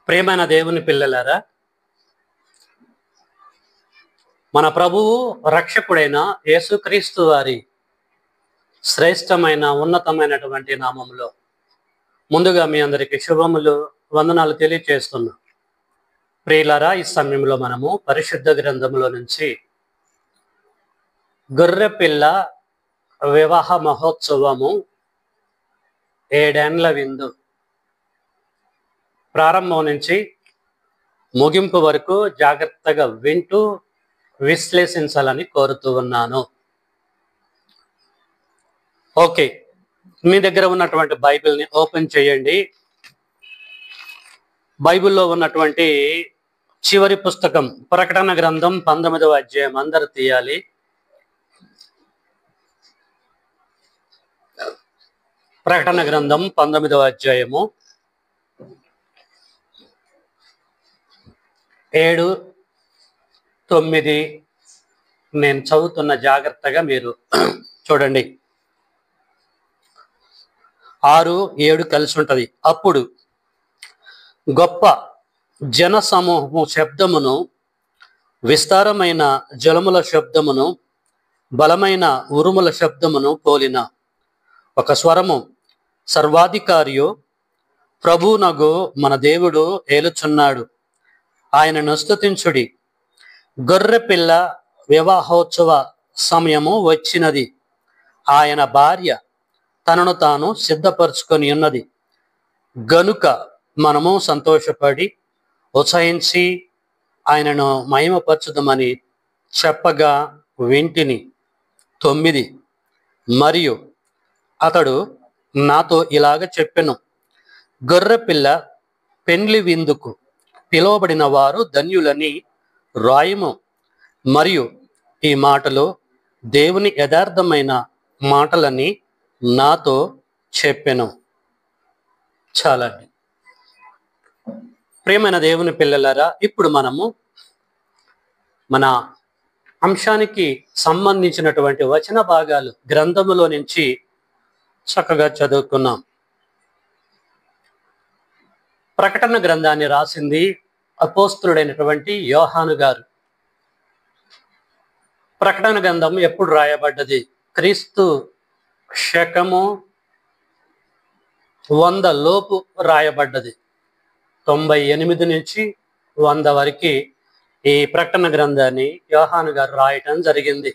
ప్రియమైన దేవుని పిల్లలారా, మన ప్రభువు రక్షకుడైన యేసుక్రీస్తు వారి శ్రేష్టమైన ఉన్నతమైనటువంటి నామములో ముందుగా మీ అందరికీ శుభములు, వందనాలు తెలియజేస్తున్నాం. ప్రియులారా, ఈ సమయంలో మనము పరిశుద్ధ గ్రంథములో నుంచి గొర్రెపిల్ల వివాహ మహోత్సవము 7 ఏండ్ల విందు ప్రారంభం నుంచి ముగింపు వరకు జాగ్రత్తగా వింటూ విశ్లేషించాలని కోరుతూ ఉన్నాను. ఓకే, మీ దగ్గర ఉన్నటువంటి బైబిల్ని ఓపెన్ చేయండి. బైబిల్లో ఉన్నటువంటి చివరి పుస్తకం ప్రకటన గ్రంథం 19వ అధ్యాయం అందరు తీయాలి. ప్రకటన గ్రంథం 19వ అధ్యాయము 7, 9 నేను చదువుతున్న, జాగ్రత్తగా మీరు చూడండి. 6, 7 కలిసి ఉంటది. అప్పుడు గొప్ప జన సమూహము శబ్దమును, విస్తారమైన జలముల శబ్దమును, బలమైన ఉరుముల శబ్దమును పోలిన ఒక స్వరము, సర్వాధికారియు ప్రభువునగు మన దేవుడు ఏలుచున్నాడు, ఆయనను స్తుతించుడి. గొర్రెపిల్ల వివాహోత్సవ సమయము వచ్చినది, ఆయన భార్య తనను తాను సిద్ధపరచుకొని ఉన్నది గనుక మనము సంతోషపడి ఉత్సహించి ఆయనను మహిమపరచుదామని చెప్పగా వింటిని. 9 మరియు అతడు నాతో ఇలాగ చెప్పెను, గొర్రెపిల్ల పెండ్లి విందుకు పిలువబడిన వారు ధన్యులని రాయము. మరియు ఈ మాటలు దేవుని యథార్థమైన మాటలని నాతో చెప్పెను. చాలండి. ప్రియమైన దేవుని పిల్లలారా, ఇప్పుడు మనము మన అంశానికి సంబంధించినటువంటి వచన భాగాలు గ్రంథములో నుంచి చక్కగా చదువుకున్నాం. ప్రకటన గ్రంథాన్ని రాసింది అపోస్తులుడైనటువంటి యోహాను గారు. ప్రకటన గ్రంథం ఎప్పుడు రాయబడ్డది? క్రీస్తు శకము 100 లోపు రాయబడ్డది. 98 నుంచి 100 వరకు ఈ ప్రకటన గ్రంథాన్ని యోహాను గారు రాయటం జరిగింది.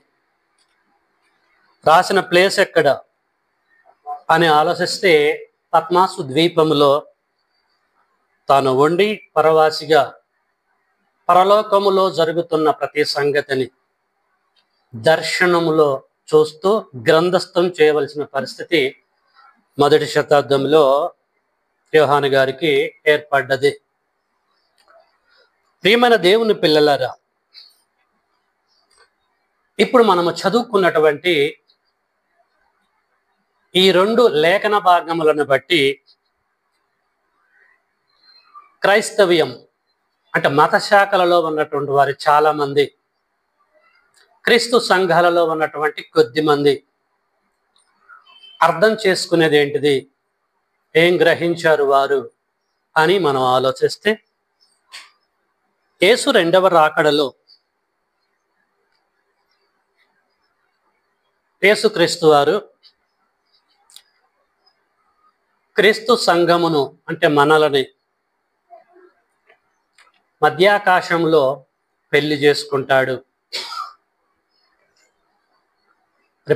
రాసిన ప్లేస్ ఎక్కడ అని ఆలోచిస్తే పద్మాసు ద్వీపములో తాను ఉండి పరవాసిగా పరలోకములో జరుగుతున్న ప్రతి సంగతిని దర్శనములో చూస్తూ గ్రంథస్థం చేయవలసిన పరిస్థితి మొదటి శతాబ్దంలో యోహాను గారికి ఏర్పడ్డది. ప్రియమైన దేవుని పిల్లలారా, ఇప్పుడు మనము చదువుకున్నటువంటి ఈ 2 లేఖన భాగములను బట్టి క్రైస్తవ్యం అంటే మత శాఖలలో ఉన్నటువంటి వారు చాలా మంది, క్రీస్తు సంఘాలలో ఉన్నటువంటి కొద్ది మంది అర్థం చేసుకునేది ఏంటిది, ఏం గ్రహించారు వారు అని మనం ఆలోచిస్తే, యేసు 2వ రాకడలో యేసుక్రీస్తు వారు క్రీస్తు సంఘమును అంటే మనలని మధ్యాకాశంలో పెళ్లి చేసుకుంటాడు.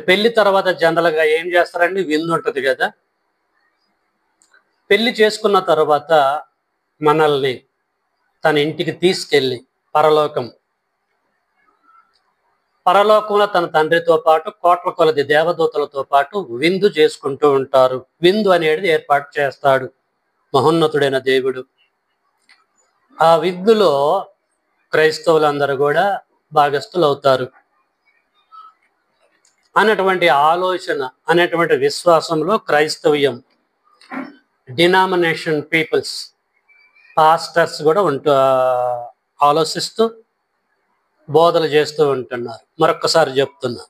పెళ్లి తర్వాత జనరల్గా ఏం చేస్తారండి? విందు ఉంటుంది కదా. పెళ్లి చేసుకున్న తర్వాత మనల్ని తన ఇంటికి తీసుకెళ్ళి పరలోకంలో తన తండ్రితో పాటు కోట్ల కొలది దేవదూతలతో పాటు విందు చేసుకుంటూ ఉంటారు. విందు అనేది ఏర్పాటు చేస్తాడు మహోన్నతుడైన దేవుడు. ఆ విందులో క్రైస్తవులందరూ కూడా భాగస్థులు అవుతారు అనేటువంటి ఆలోచన, అనేటువంటి విశ్వాసంలో క్రైస్తవ్యం డినామినేషన్ పీపుల్స్, పాస్టర్స్ కూడా ఆలోచిస్తూ బోధలు చేస్తూ ఉంటున్నారు. మరొక్కసారి చెప్తున్నా,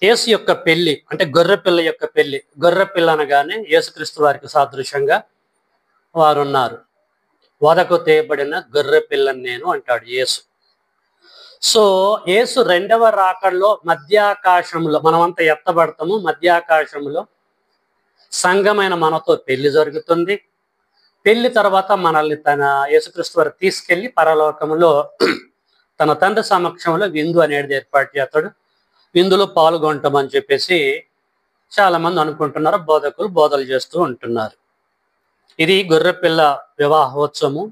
యేసు యొక్క పెళ్లి అంటే గొర్రెపిల్ల యొక్క పెళ్లి. గొర్రెపిల్ల అనగానే యేసుక్రీస్తు వారికి సాదృశ్యంగా వారున్నారు. వదకు తేయబడిన గొర్రె పిల్లని నేను అంటాడు యేసు. సో యేసు రెండవ రాకడలో మధ్యాకాశంలో మనమంతా ఎత్తబడతాము. మధ్యాకాశంలో సంఘమైన మనతో పెళ్లి జరుగుతుంది. పెళ్లి తర్వాత మనల్ని తన యేసుక్రీస్తు వారు తీసుకెళ్లి పరలోకములో తన తండ్రి సమక్షంలో విందు అనేది ఏర్పాటు చేస్తాడు. విందులో పాల్గొంటామని చెప్పేసి చాలా మంది అనుకుంటున్నారు. బోధకులు బోధలు చేస్తూ ఉంటున్నారు. ఇది గొర్రెపిల్ల వివాహోత్సవము,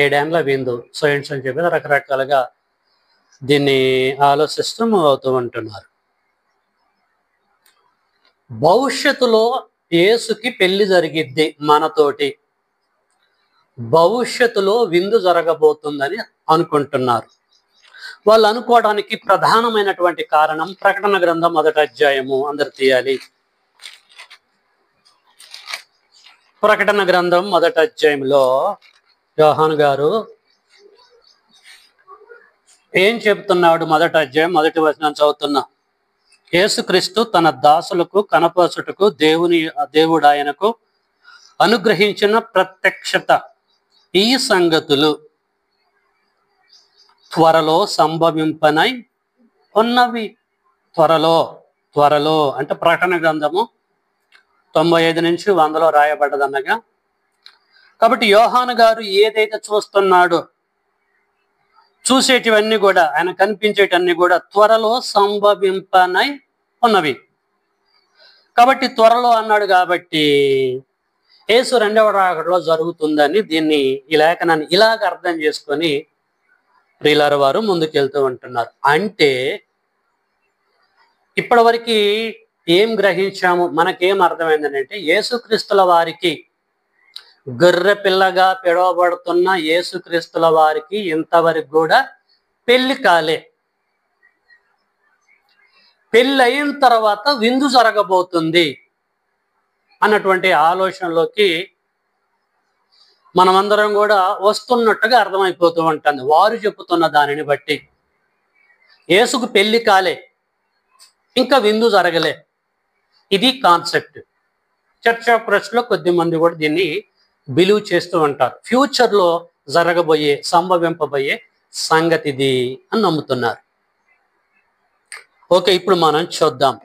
7 ఏండ్ల విందు, సైన్స్ అని చెప్పి రకరకాలుగా దీన్ని ఆలోచిస్తూ మూవ్ అవుతూ ఉంటున్నారు. భవిష్యత్తులో యేసుకి పెళ్లి జరిగిద్ది మనతోటి. భవిష్యత్తులో విందు జరగబోతుందని అనుకుంటున్నారు. వాళ్ళు అనుకోవడానికి ప్రధానమైనటువంటి కారణం ప్రకటన గ్రంథం 1వ అధ్యాయము అందరు తీయాలి. ప్రకటన గ్రంథం 1వ అధ్యాయంలో యోహాను గారు ఏం చెప్తున్నాడు? 1వ అధ్యాయం 1వ వచనం చదువుతున్నా. యేసుక్రీస్తు తన దాసులకు కనపరచుటకు దేవుడు ఆయనకు అనుగ్రహించిన ప్రత్యక్షత ఈ సంగతులు త్వరలో సంభవింపనై ఉన్నవి. త్వరలో అంటే ప్రకటన గ్రంథము 95 నుంచి 100లో రాయబడ్డదన్నగా. కాబట్టి యోహాను గారు ఏదైతే చూస్తున్నాడో, చూసేటివన్నీ కూడా, ఆయన కనిపించేటన్నీ కూడా త్వరలో సంభవింపనై ఉన్నవి. కాబట్టి త్వరలో అన్నాడు కాబట్టి యేసు రెండవ రాకడలో జరుగుతుందని దీన్ని, ఈ లేఖనాన్ని ఇలాగ అర్థం చేసుకొని ప్రియులారా వారు ముందుకెళ్తూ ఉంటున్నారు. అంటే ఇప్పటివరకు ఏం గ్రహించాము, మనకేం అర్థమైందంటే యేసుక్రీస్తుల వారికి, గొర్రె పిల్లగా పిలువబడుతున్న యేసుక్రీస్తుల వారికి ఇంతవరకు కూడా పెళ్లి కాలే. పెళ్ళి అయిన తర్వాత విందు జరగబోతుంది అన్నటువంటి ఆలోచనలోకి మనమందరం కూడా వస్తున్నట్టుగా అర్థమైపోతూ ఉంటుంది. వారు చెప్పుతున్న దానిని బట్టి యేసుకు పెళ్లి కాలే, ఇంకా విందు జరగలే. ఇది కాన్సెప్ట్. చర్చ్ ఆఫ్ క్రైస్ట్లో కొద్ది మంది కూడా దీన్ని బిలీవ్ చేస్తూ ఉంటారు. ఫ్యూచర్లో జరగబోయే, సంభవింపబోయే సంగతిది అని నమ్ముతున్నారు. ఓకే, ఇప్పుడు మనం చూద్దాం.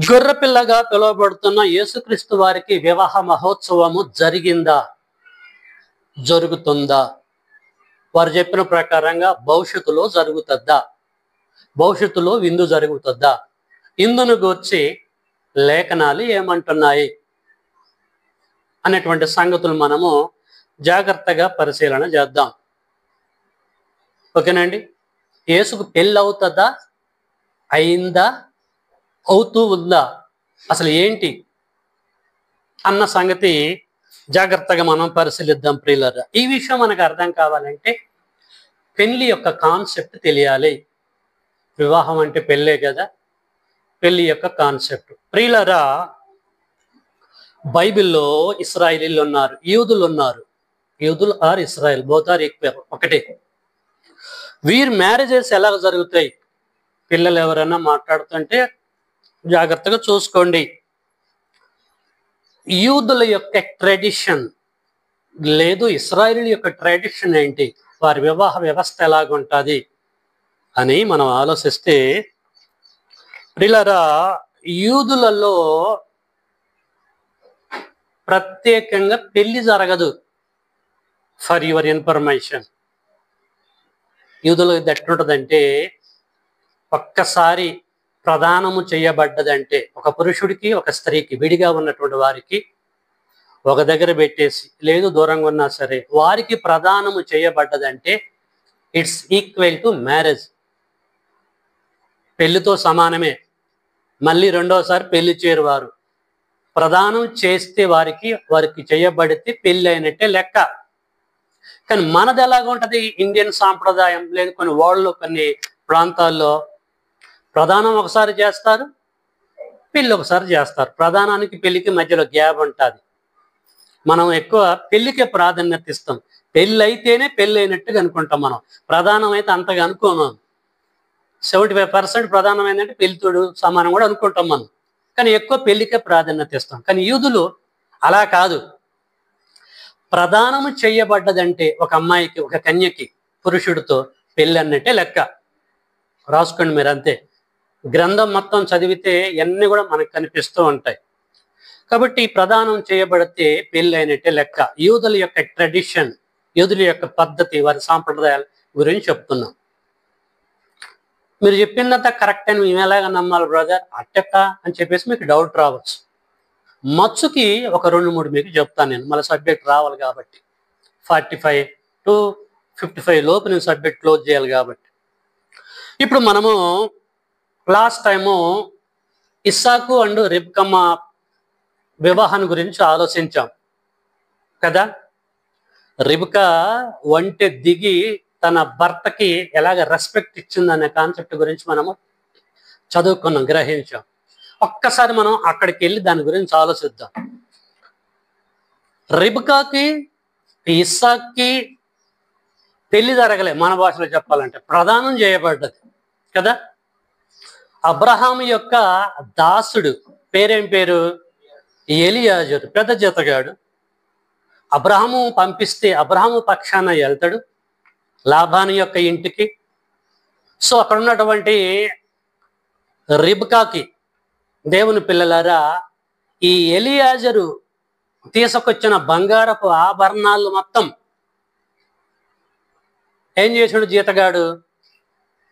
గొర్రెపిల్లగా పిలువబడుతున్న యేసుక్రీస్తు వారికి వివాహ మహోత్సవము జరిగిందా, జరుగుతుందా? వారు చెప్పిన ప్రకారంగా భవిష్యత్తులో జరుగుతుందా? భవిష్యత్తులో విందు జరుగుతుందా? ఇందును గూర్చి లేఖనాలు ఏమంటున్నాయి అనేటువంటి సంగతులు మనము జాగ్రత్తగా పరిశీలన చేద్దాం. ఓకేనండి. యేసుకు పెళ్ళి అవుతుందా, అయిందా, అవుతూ ఉందా, అసలు ఏంటి అన్న సంగతి జాగ్రత్తగా మనం పరిశీలిద్దాం ప్రియులారా. ఈ విషయం మనకు అర్థం కావాలంటే పెళ్లి యొక్క కాన్సెప్ట్ తెలియాలి. వివాహం అంటే పెళ్ళే కదా. పెళ్లి యొక్క కాన్సెప్ట్ ప్రియులారా, బైబిల్లో ఇశ్రాయేలీలు ఉన్నారు, యూదులు ఉన్నారు. యూదులు ఆర్ ఇశ్రాయేల్, బోత్ ఆర్ ఈక్వల్, ఒకటే. వీరి మ్యారేజెస్ ఎలా జరుగుతాయి? పిల్లలు ఎవరైనా మాట్లాడుతుంటే జాగ్రత్తగా చూసుకోండి. యూదుల యొక్క ట్రెడిషన్ లేదు, ఇశ్రాయేలీల యొక్క ట్రెడిషన్ ఏంటి, వారి వివాహ వ్యవస్థ ఎలాగుంటుంది అని మనం ఆలోచిస్తే ప్రియులారా, యూదులలో ప్రత్యేకంగా పెళ్లి జరగదు. ఫర్ యువర్ ఇన్ఫర్మేషన్, యూదులో ఇది ఎట్లుంటుందంటే, ఒక్కసారి ప్రదానము చేయబడ్డదంటే ఒక పురుషుడికి ఒక స్త్రీకి విడిగా ఉన్నటువంటి వారికి ఒక దగ్గర పెట్టేసి, లేదు దూరంగా ఉన్నా సరే, వారికి ప్రదానము చేయబడ్డదంటే ఇట్స్ ఈక్వల్ టు మ్యారేజ్. పెళ్లితో సమానమే. మళ్ళీ రెండోసారి పెళ్లి చేయరు వారు. ప్రదానం చేస్తే వారికి చేయబడితే పెళ్లి అయినట్టే లెక్క. కానీ మనది ఎలాగుంటది? ఇండియన్ సాంప్రదాయం లేదు, కొన్ని వాళ్ళు కొన్ని ప్రాంతాల్లో ప్రధానం ఒకసారి చేస్తారు, పెళ్ళి ఒకసారి చేస్తారు. ప్రధానానికి పెళ్లికి మధ్యలో గ్యాప్ ఉంటుంది. మనం ఎక్కువ పెళ్లికే ప్రాధాన్యత ఇస్తాం. పెళ్ళి అయితేనే పెళ్ళి అయినట్టుగా అనుకుంటాం మనం. ప్రధానం అయితే అంతగా అనుకోను. 75% ప్రధానం ఏంటంటే పెళ్లితోడు సమానం కూడా అనుకుంటాం మనం. కానీ ఎక్కువ పెళ్లికే ప్రాధాన్యత ఇస్తాం. కానీ యూదులు అలా కాదు. ప్రదానము చేయబడ్డదంటే ఒక అమ్మాయికి, ఒక కన్యకి పురుషుడితో పెళ్ళి అన్నట్టే లెక్క. రాసుకోండి మీరు అంతే. గ్రంథం మొత్తం చదివితే ఇవన్నీ కూడా మనకు కనిపిస్తూ ఉంటాయి. కాబట్టి ప్రదానం చేయబడితే పెళ్ళి అయినట్టే లెక్క. యూదుల యొక్క ట్రెడిషన్, యూదుల యొక్క పద్ధతి, వారి సాంప్రదాయాల గురించి చెప్తున్నాం. మీరు చెప్పిందంతా కరెక్ట్ అని మేము ఎలాగ నమ్మాలి బ్రదర్ అట్టెట్టా అని చెప్పేసి మీకు డౌట్ రావచ్చు. మచ్చుకి ఒక 2-3 మీకు చెప్తాను నేను, మళ్ళీ సబ్జెక్ట్ రావాలి కాబట్టి. 45 to 55 లోపు నేను సబ్జెక్ట్ క్లోజ్ చేయాలి కాబట్టి. ఇప్పుడు మనము లాస్ట్ టైము ఇస్సాకు అండ్ రిబ్కమ్మ వివాహాన్ని గురించి ఆలోచించాం కదా. రిబ్కా ఒంటె దిగి తన భర్తకి ఎలాగ రెస్పెక్ట్ ఇచ్చిందనే కాన్సెప్ట్ గురించి మనము చదువుకున్నాం, గ్రహించాం. ఒక్కసారి మనం అక్కడికి వెళ్ళి దాని గురించి ఆలోచిద్దాం. రిబ్కాకి ఇస్సాక్కి పెళ్లి జరగలే, మన భాషలో చెప్పాలంటే ప్రదానం చేయబడ్డది కదా. అబ్రహాము యొక్క దాసుడు పేరేం పేరు? ఎలియాజరు, పెద్ద జీతగాడు. అబ్రహాము పంపిస్తే అబ్రహాము పక్షాన వెళ్తాడు లాబాను యొక్క ఇంటికి. సో అక్కడ ఉన్నటువంటి రిబ్కాకి, దేవుని పిల్లలారా, ఈ ఎలియాజరు తీసుకొచ్చిన బంగారపు ఆభరణాలు మొత్తం ఏం చేసాడు జీతగాడు?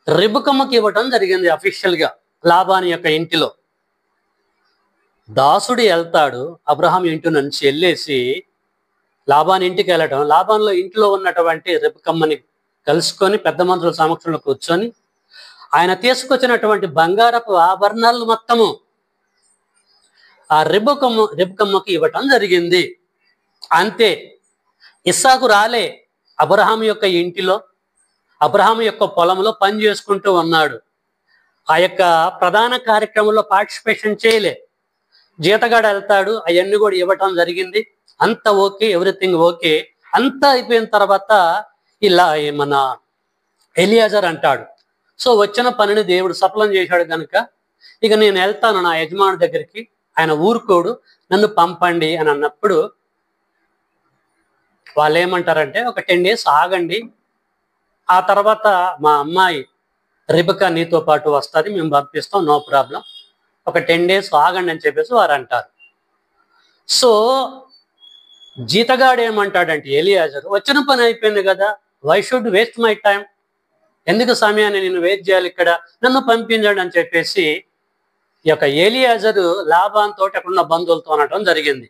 రిబ్కమ్మకి ఇవ్వటం జరిగింది అఫీషియల్గా లాబాను యొక్క ఇంటిలో. దాసుడు వెళ్తాడు అబ్రహాం ఇంటి నుంచి వెళ్ళేసి లాబాను ఇంటికి వెళ్ళటం, లాబాన్లో ఇంట్లో ఉన్నటువంటి రిబ్కమ్మని కలుసుకొని పెద్ద మంత్రుల సమక్షంలో కూర్చొని ఆయన తీసుకొచ్చినటువంటి బంగారపు ఆభరణాలు మొత్తము ఆ రిబ్కమ్మకి ఇవ్వటం జరిగింది. అంతే. ఇస్సాకు రాలే, అబ్రహాం యొక్క ఇంటిలో, అబ్రహాం యొక్క పొలంలో పని చేసుకుంటూ ఉన్నాడు. ఆ యొక్క ప్రధాన కార్యక్రమంలో పార్టిసిపేషన్ చేయలే. జీతగాడు వెళ్తాడు, అవన్నీ కూడా ఇవ్వటం జరిగింది. అంత ఓకే, ఎవ్రీథింగ్ ఓకే. అంతా అయిపోయిన తర్వాత ఇలా మన ఎలియాజర్ అంటాడు, సో వచ్చిన పనిని దేవుడు సఫలం చేశాడు కనుక ఇక నేను వెళ్తాను నా యజమాని దగ్గరికి, ఆయన ఊరుకోడు, నన్ను పంపండి అని అన్నప్పుడు వాళ్ళు ఏమంటారంటే ఒక 10 days ఆగండి, ఆ తర్వాత మా అమ్మాయి రిబ్కా నీతో పాటు వస్తుంది, మేము పంపిస్తాం, నో ప్రాబ్లం, ఒక 10 days ఆగండి అని చెప్పేసి వారు అంటారు. సో జీతగాడు ఏమంటాడంటే ఎలియాజరు, వచ్చిన పని అయిపోయింది కదా, why should waste my time, ఎందుకు సమయాన్ని నేను వేస్ట్ చేయాలి, ఇక్కడ నన్ను పంపించండి అని చెప్పేసి ఈ యొక్క ఎలియాజరు లాబాన్ తోటి అక్కడున్న బంధువులతో అనటం జరిగింది.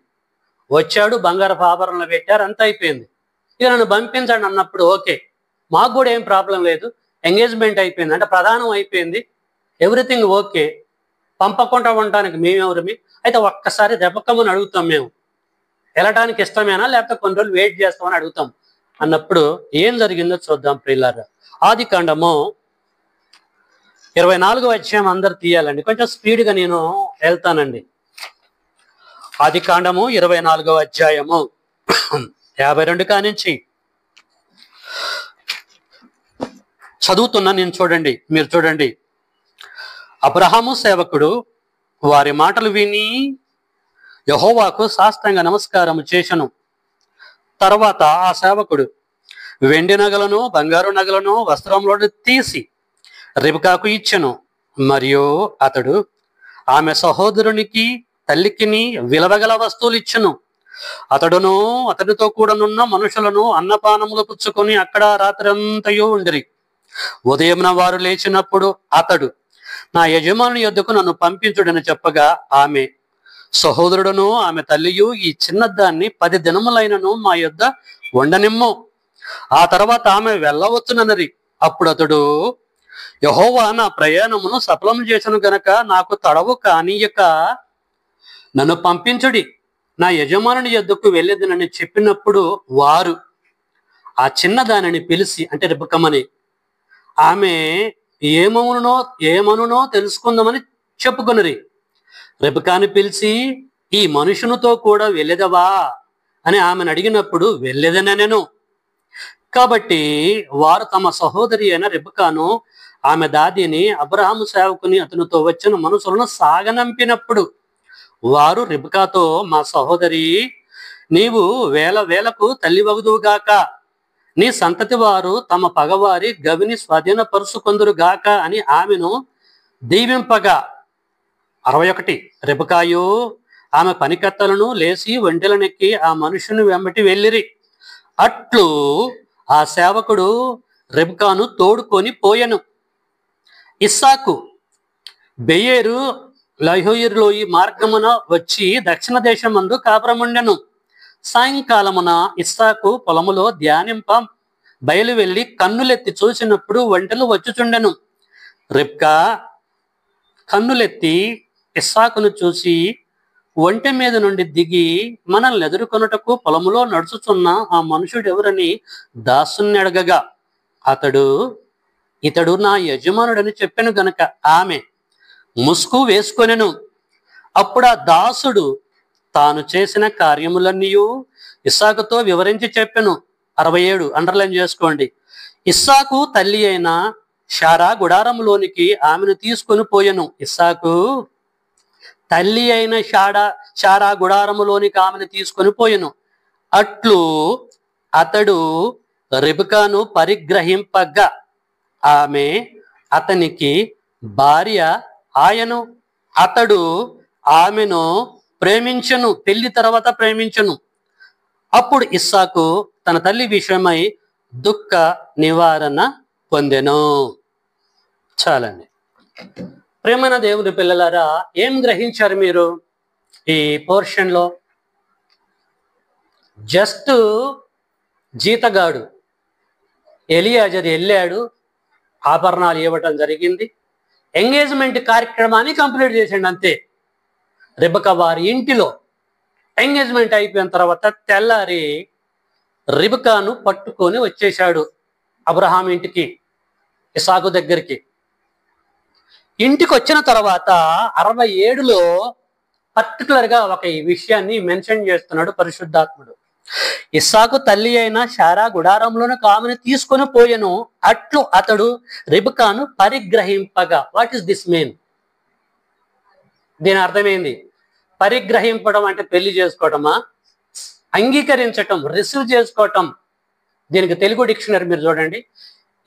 వచ్చాడు, బంగారపు ఆభరణలు పెట్టారు, అంత అయిపోయింది, ఇక నన్ను పంపించండి అన్నప్పుడు ఓకే, మాకు కూడా ఏం ప్రాబ్లం లేదు, ఎంగేజ్మెంట్ అయిపోయింది అంటే ప్రధానం అయిపోయింది, ఎవ్రీథింగ్ ఓకే, పంపకుండా ఉండటానికి మేమెవరిమి, అయితే ఒక్కసారి రిబ్కమ్మని అడుగుతాం, మేము వెళ్ళటానికి ఇష్టమేనా లేకపోతే కొన్ని రోజులు వెయిట్ చేస్తామని అడుగుతాం అన్నప్పుడు ఏం జరిగిందో చూద్దాం ప్రియులారా. ఆదికాండము 24వ అధ్యాయం అందరు తీయాలండి, కొంచెం స్పీడ్గా నేను వెళ్తానండి. ఆదికాండము 24వ అధ్యాయము 52 కానించి చదువుతున్నా నేను, చూడండి, మీరు చూడండి. అబ్రహాము సేవకుడు వారి మాటలు విని యెహోవాకు సాష్టాంగ నమస్కారము చేసెను. తర్వాత ఆ సేవకుడు వెండి నగలను బంగారు నగలను వస్త్రంలో తీసి రిబ్కాకు ఇచ్చెను. మరియు అతడు ఆమె సహోదరునికి తల్లికిని విలువగల వస్తువులు ఇచ్చెను. అతడును అతడితో కూడానున్న మనుషులను అన్నపానములు పుచ్చుకొని అక్కడ రాత్రంతయు ఉండిరి. ఉదయమున వారు లేచినప్పుడు అతడు, నా యజమాని యొద్దకు నన్ను పంపించుడని చెప్పగా ఆమె సహోదరుడును ఆమె తల్లియు, ఈ చిన్నదాన్ని 10 దినములైనను మా యొద్ద ఉండనిమ్ము, ఆ తర్వాత ఆమె వెళ్ళవచ్చునన్నది. అప్పుడు అతడు, యెహోవా నా ప్రయాణమును సఫలం చేసను గనక నాకు తడవు కానీయక నన్ను పంపించుడి, నా యజమానుని యొద్దకు వెళ్ళేదనని చెప్పినప్పుడు వారు ఆ చిన్నదానిని పిలిచి, అంటే రిబ్కమ్మని, ఆమె ఏమనునో తెలుసుకుందామని చెప్పుకొనిరి. రిబ్కాని పిలిచి, ఈ మనుషునితో కూడా వెళ్ళేదవా అని ఆమెను అడిగినప్పుడు వెళ్ళేదనెను. కాబట్టి వారు తమ సహోదరి అయిన రిబ్కాను ఆమె దాదిని అబ్రహాము సేవకుని అతనితో వచ్చిన మనుషులను సాగనంపినప్పుడు వారు రిబ్కాతో, మా సహోదరి నీవు వేల వేలకు తల్లివగుదువుగాక, నీ సంతతి వారు తమ పగవారి గవిని స్వాధీనపరుచుకొందురుగాక అని ఆమెను దీవింపగా. 61 రెబెకాయు ఆమె పనికత్తలను లేచి ఒంటెలనెక్కి ఆ మనుషుని వెంబటి వెళ్ళిరి. అట్లు ఆ సేవకుడు రెబెకాను తోడుకొని పోయెను. ఇస్సాకు బెయేరు లహోయిరులోయి మార్గమున వచ్చి దక్షిణ దేశమందు కాపురముండెను. సాయంకాలమున ఇస్సాకు పొలములో ధ్యానింప బయలు వెళ్ళి కన్నులెత్తి చూసినప్పుడు ఒంటెలు వచ్చుచుండెను. రిబ్కా కన్నులెత్తి ఇస్సాకును చూసి ఒంటె మీద నుండి దిగి మనల్ని ఎదుర్కొనుటకు పొలములో నడుచుచున్న ఆ మనుషుడు ఎవరని దాసుని అడగగా, ఇతడు నా యజమానుడని చెప్పెను గనుక ఆమె ముసుగు వేసుకొనెను. అప్పుడు ఆ దాసుడు తాను చేసిన కార్యములన్నీ ఇస్సాకుతో వివరించి చెప్పెను. 67 అండర్లైన్ చేసుకోండి. ఇస్సాకు తల్లి అయిన షారా గుడారములోనికి ఆమెను తీసుకొని పోయెను. ఇస్సాకు తల్లి అయిన షారా గుడారములోనికి ఆమెను తీసుకొని పోయెను. అట్లు అతడు రెబెకాను పరిగ్రహింపగా ఆమె అతనికి భార్య ఆయను. అతడు ఆమెను ప్రేమించెను, పెళ్లి తర్వాత ప్రేమించెను. అప్పుడు ఇస్సాకు తన తల్లి విషయమై దుఃఖ నివారణ పొందెను. చాలండి. ప్రేమైన దేవుని పిల్లలారా, ఏం గ్రహించారు మీరు ఈ పోర్షన్లో? జస్ట్ జీతగాడు ఎలియాజరు వెళ్ళాడు, ఆభరణాలు ఇవ్వటం జరిగింది, ఎంగేజ్మెంట్ కార్యక్రమాన్ని కంప్లీట్ చేసిండు అంతే. రెబెకా వారి ఇంటిలో ఎంగేజ్మెంట్ అయిపోయిన తర్వాత తెల్లారి రెబెకాను పట్టుకొని వచ్చేశాడు అబ్రహాం ఇంటికి, ఇస్సాకు దగ్గరికి. ఇంటికి వచ్చిన తర్వాత 67లో పర్టికులర్గా ఒక ఈ విషయాన్ని మెన్షన్ చేస్తున్నాడు పరిశుద్ధాత్ముడు. ఇస్సాకు తల్లి అయిన షారా గుడారంలోని ఆమెను తీసుకొని పోయెను. అట్లు అతడు రెబెకాను పరిగ్రహింపగా. What is this mean? దీని అర్థమైంది. పరిగ్రహింపడం అంటే పెళ్లి చేసుకోవటమా? అంగీకరించటం, రిసీవ్ చేసుకోవటం. దీనికి తెలుగు డిక్షనరీ మీరు చూడండి.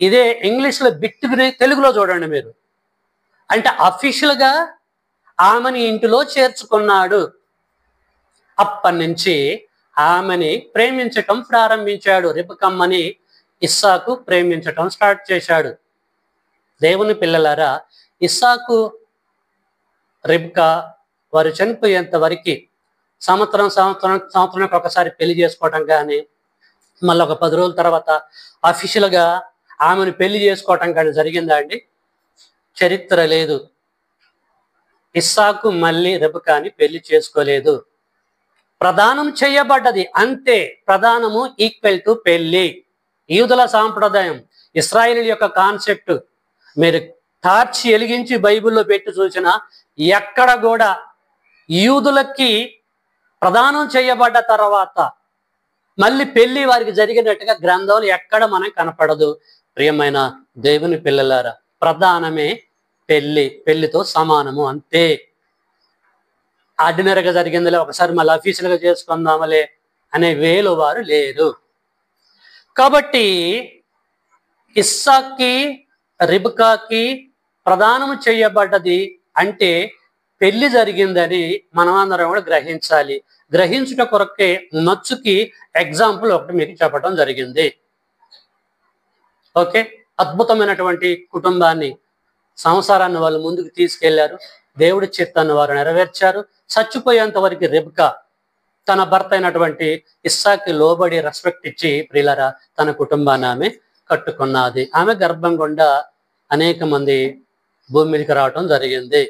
ఇదే ఇంగ్లీష్లో బిట్ తెలుగులో చూడండి మీరు. అంటే అఫీషియల్గా ఆమెని ఇంటిలో చేర్చుకున్నాడు. అప్పటి నుంచి ఆమెని ప్రేమించటం ప్రారంభించాడు. రెబెకమ్మని ఇస్సాకు ప్రేమించటం స్టార్ట్ చేశాడు. దేవుని పిల్లలారా, ఇస్సాకు రెబెకా వారు చనిపోయేంత వరకు సంవత్సరానికి ఒకసారి పెళ్లి చేసుకోవటం కానీ, మళ్ళీ ఒక 10 రోజుల తర్వాత అఫీషియల్గా ఆమెను పెళ్లి చేసుకోవటం కానీ జరిగిందా అండి? చరిత్ర లేదు. ఇస్సాకు మళ్ళీ రెబెకాని పెళ్లి చేసుకోలేదు. ప్రదానం చేయబడ్డది అంతే. ప్రదానము ఈక్వల్ టు పెళ్లి. యూదుల సాంప్రదాయం, ఇశ్రాయేలీయుల యొక్క కాన్సెప్ట్. మీరు టార్చ్ వెలిగించి బైబిల్లో పెట్టి చూసినా ఎక్కడ కూడా యూదులకి ప్రదానం చేయబడ్డ తర్వాత మళ్ళీ పెళ్లి వారికి జరిగినట్టుగా గ్రంథంలో ఎక్కడ మనకు కనపడదు. ప్రియమైన దేవుని పిల్లలారా, ప్రధానమే పెళ్లితో సమానము అంతే. ఆర్డినరీగా జరిగిందిలే, ఒకసారి మళ్ళీ అఫీషియల్గా చేసుకుందామలే అనే వేలు వారు లేరు. కాబట్టి ఇస్సాక్కి రెబెకాకి ప్రదానం చేయబడ్డది అంటే పెళ్లి జరిగిందని మనమందరం కూడా గ్రహించాలి. గ్రహించుట కొరకే నచ్చుకి ఎగ్జాంపుల్ ఒకటి మీకు చెప్పడం జరిగింది. ఓకే, అద్భుతమైనటువంటి కుటుంబాన్ని, సంసారాన్ని వాళ్ళు ముందుకు తీసుకెళ్లారు. దేవుడి చిత్తాన్ని వారు నెరవేర్చారు. చచ్చిపోయేంత వరకు రెబెకా తన భర్త అయినటువంటి ఇస్సాక్కి లోబడి రెస్పెక్ట్ ఇచ్చి ప్రియులారా తన కుటుంబాన్ని ఆమె కట్టుకున్నది. ఆమె గర్భం గుండా అనేక మంది భూమి మీదకి రావటం జరిగింది.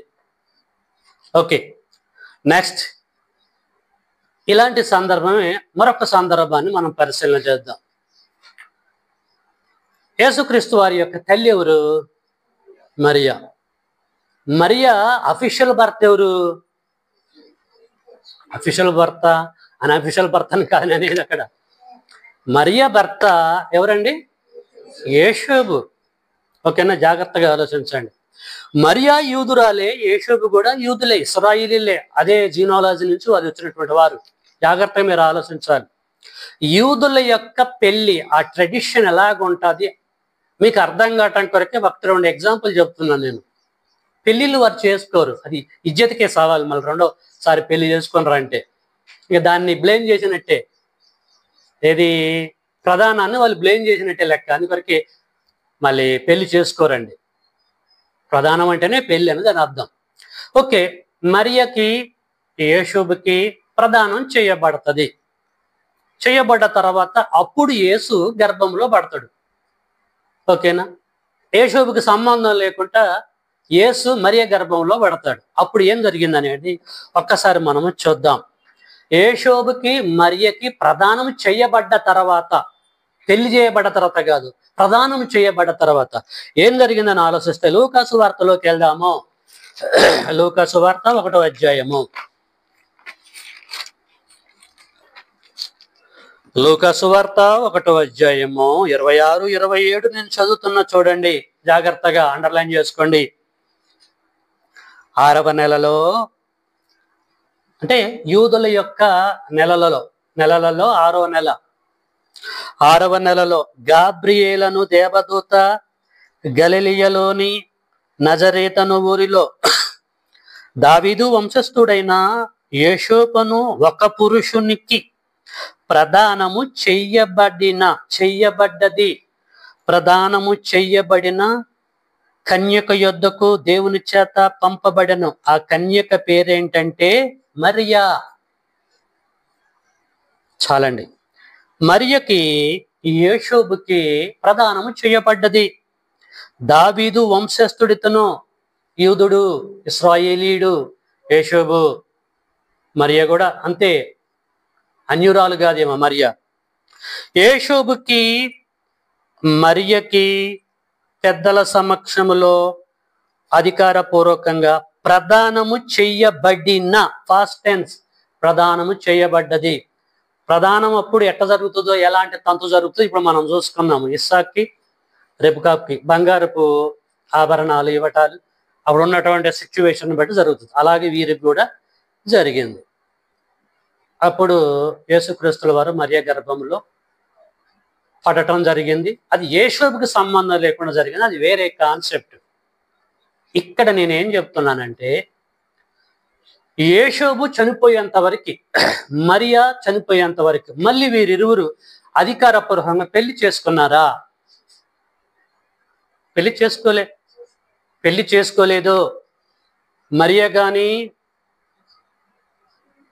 ఓకే, నెక్స్ట్ ఇలాంటి సందర్భమే మరొక సందర్భాన్ని మనం పరిశీలన చేద్దాం. యేసుక్రీస్తు వారి యొక్క తల్లి ఎవరు? మరియా. మరియా అఫీషియల్ భర్త ఎవరు? అఫీషియల్ భర్త, అన్అఫీషియల్ భర్తని కాదు అనేది అక్కడ. మరియా భర్త ఎవరండి? యేషోబు. ఓకేనా, జాగ్రత్తగా ఆలోచించండి. మరియా యూదురాలే, యేషోబు కూడా యూదులే, ఇశ్రాయేలీలే. అదే జీనాలజీ నుంచి వారు వచ్చినటువంటి వారు. జాగ్రత్తగా మీరు ఆలోచించాలి. యూదుల యొక్క పెళ్లి ఆ ట్రెడిషన్ ఎలాగుంటుంది మీకు అర్థం కావటానికి కొరకే ఒకటి రెండు ఎగ్జాంపుల్ చెప్తున్నాను నేను. పెళ్ళిళ్ళు వారు చేసుకోరు, అది ఇజ్జతికే సవాల్. మళ్ళీ రెండోసారి పెళ్లి చేసుకున్నారు అంటే ఇక దాన్ని బ్లేమ్ చేసినట్టే, ఏది ప్రధానాన్ని వాళ్ళు బ్లేమ్ చేసినట్టే లెక్క. అందుకొరకే మళ్ళీ పెళ్లి చేసుకోరండి. ప్రధానం అంటేనే పెళ్లి అని దాని అర్థం. ఓకే, మరియకి యేషోబుకి ప్రదానం చేయబడుతుంది. చేయబడ్డ తర్వాత అప్పుడు యేసు గర్భంలో పడతాడు. ఓకేనా? యేషోబుకి సంబంధం లేకుండా యేసు మరియ గర్భంలో పడతాడు. అప్పుడు ఏం జరిగింది అనేది ఒక్కసారి మనము చూద్దాం. యేషోబుకి మరియకి ప్రదానం చేయబడ్డ తర్వాత, పెళ్లి చేయబడ్డ తర్వాత కాదు, ప్రదానం చేయబడ్డ తర్వాత ఏం జరిగిందని ఆలోచిస్తే లూకా సువార్తలోకి వెళ్దాము. లూకా సువార్త 1వ అధ్యాయము. లూకా సువార్త 1వ అధ్యాయము 26, 27 నేను చదువుతున్నా, చూడండి జాగ్రత్తగా, అండర్లైన్ చేసుకోండి. 6వ నెలలో, అంటే యూదుల యొక్క నెలలలో 6వ నెల, 6వ నెలలో గాబ్రియేలను దేవదూత గలిలయలోని నజరేతను ఊరిలో దావీదు వంశస్థుడైన యేషోబును ఒక పురుషునికి ప్రదానము చెయ్యబడ్డది. ప్రదానము చెయ్యబడిన కన్యక యొద్దకు దేవుని చేత పంపబడను. ఆ కన్యక పేరేంటంటే మరియా. చాలండి. మరియకి యేషోబుకి ప్రదానము చేయబడ్డది. దావీదు వంశస్థుడితను, యూదుడు, ఇశ్రాయేలీయుడు యేషోబు. మరియ కూడా అంతే, అన్యురాలు కాదేమో మరియ. యేషోబుకి మరియకి పెద్దల సమక్షములో అధికారపూర్వకంగా ప్రదానము చెయ్యబడిన, ఫాస్ట్ టెన్స్, ప్రదానము చేయబడ్డది. ప్రదానం అప్పుడు ఎట్ట జరుగుతుందో, ఎలాంటి తంతు జరుగుతుందో ఇప్పుడు మనం చూసుకున్నాము. ఇస్సాక్కి రెబెకాకి బంగారపు ఆభరణాలు ఇవ్వటాలు అప్పుడు ఉన్నటువంటి సిచ్యువేషన్ బట్టి జరుగుతుంది. అలాగే వీరికి కూడా జరిగింది. అప్పుడు యేసుక్రీస్తుల వారు మరియ గర్భంలో పడటం జరిగింది. అది యేషోబుకి సంబంధం లేకుండా జరిగింది, అది వేరే కాన్సెప్ట్. ఇక్కడ నేనేం చెప్తున్నానంటే, యేషోబు చనిపోయేంత వరకు, మరియా చనిపోయేంత వరకు మళ్ళీ వీరిరువురు అధికారపూర్వకంగా పెళ్లి చేసుకున్నారా? పెళ్లి చేసుకోలేదు. మరియా కానీ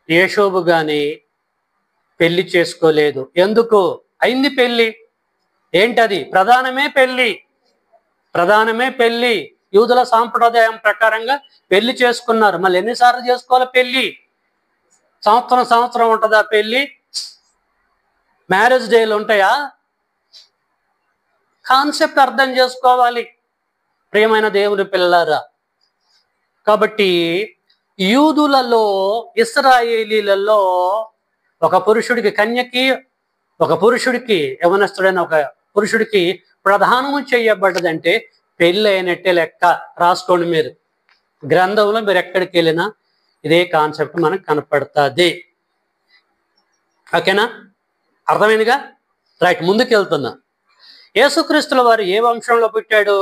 యేషోబు కానీ పెళ్లి చేసుకోలేదు. ఎందుకు? అయింది పెళ్లి. ఏంటది? ప్రధానమే పెళ్లి. యూదుల సాంప్రదాయం ప్రకారంగా పెళ్లి చేసుకున్నారు. మళ్ళీ ఎన్నిసార్లు చేసుకోవాలి పెళ్లి? సంవత్సరం ఉంటుందా పెళ్లి? మ్యారేజ్ డేలు ఉంటాయా? కాన్సెప్ట్ అర్థం చేసుకోవాలి ప్రియమైన దేవుని పిల్లలారా. కాబట్టి యూదులలో, ఇశ్రాయేలీలలో ఒక పురుషుడికి, కన్యకి, ఒక పురుషుడికి, యవనస్తుడైన ఒక పురుషుడికి ప్రధానము చేయబడ్డదంటే పెళ్ళి అయినట్టే లెక్క. రాసుకోండి మీరు, గ్రంథంలో మీరు ఎక్కడికి వెళ్ళినా ఇదే కాన్సెప్ట్ మనకు కనపడుతుంది. ఓకేనా? అర్థమైందిగా? రైట్, ముందుకు వెళ్తున్నా. యేసుక్రీస్తుల వారు ఏ వంశంలో పుట్టాడు?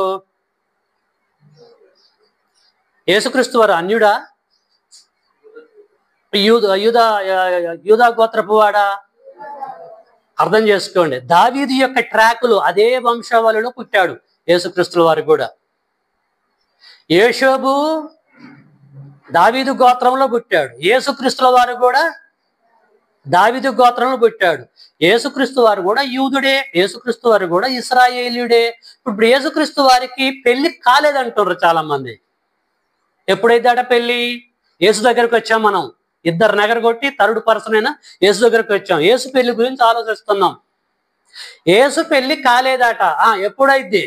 యేసుక్రీస్తు వారు అన్యుడా? యూదా గోత్రపు వాడా? అర్థం చేసుకోండి. దావీదు యొక్క ట్రాకులు అదే వంశావళిలో పుట్టాడు యేసుక్రీస్తుల వారు కూడా. యేషోబు దావీదు గోత్రంలో పుట్టాడు. యేసుక్రీస్తుల వారు కూడా దావీదు గోత్రంలో పుట్టాడు. యేసుక్రీస్తు వారు కూడా యూదుడే, యేసుక్రీస్తు వారు కూడా ఇశ్రాయేలీయుడే. ఇప్పుడు యేసుక్రీస్తు వారికి పెళ్లి కాలేదంటున్నారు చాలా మంది. ఎప్పుడైతే పెళ్లి? యేసు దగ్గరికి వచ్చాం మనం, ఇద్దరు నగరగొట్టి థర్డ్ పర్సన్ అయినా యేసు దగ్గరికి వచ్చాం. యేసు పెళ్లి గురించి ఆలోచిస్తున్నాం. యేసు పెళ్లి కాలేదట. ఎప్పుడైద్ది?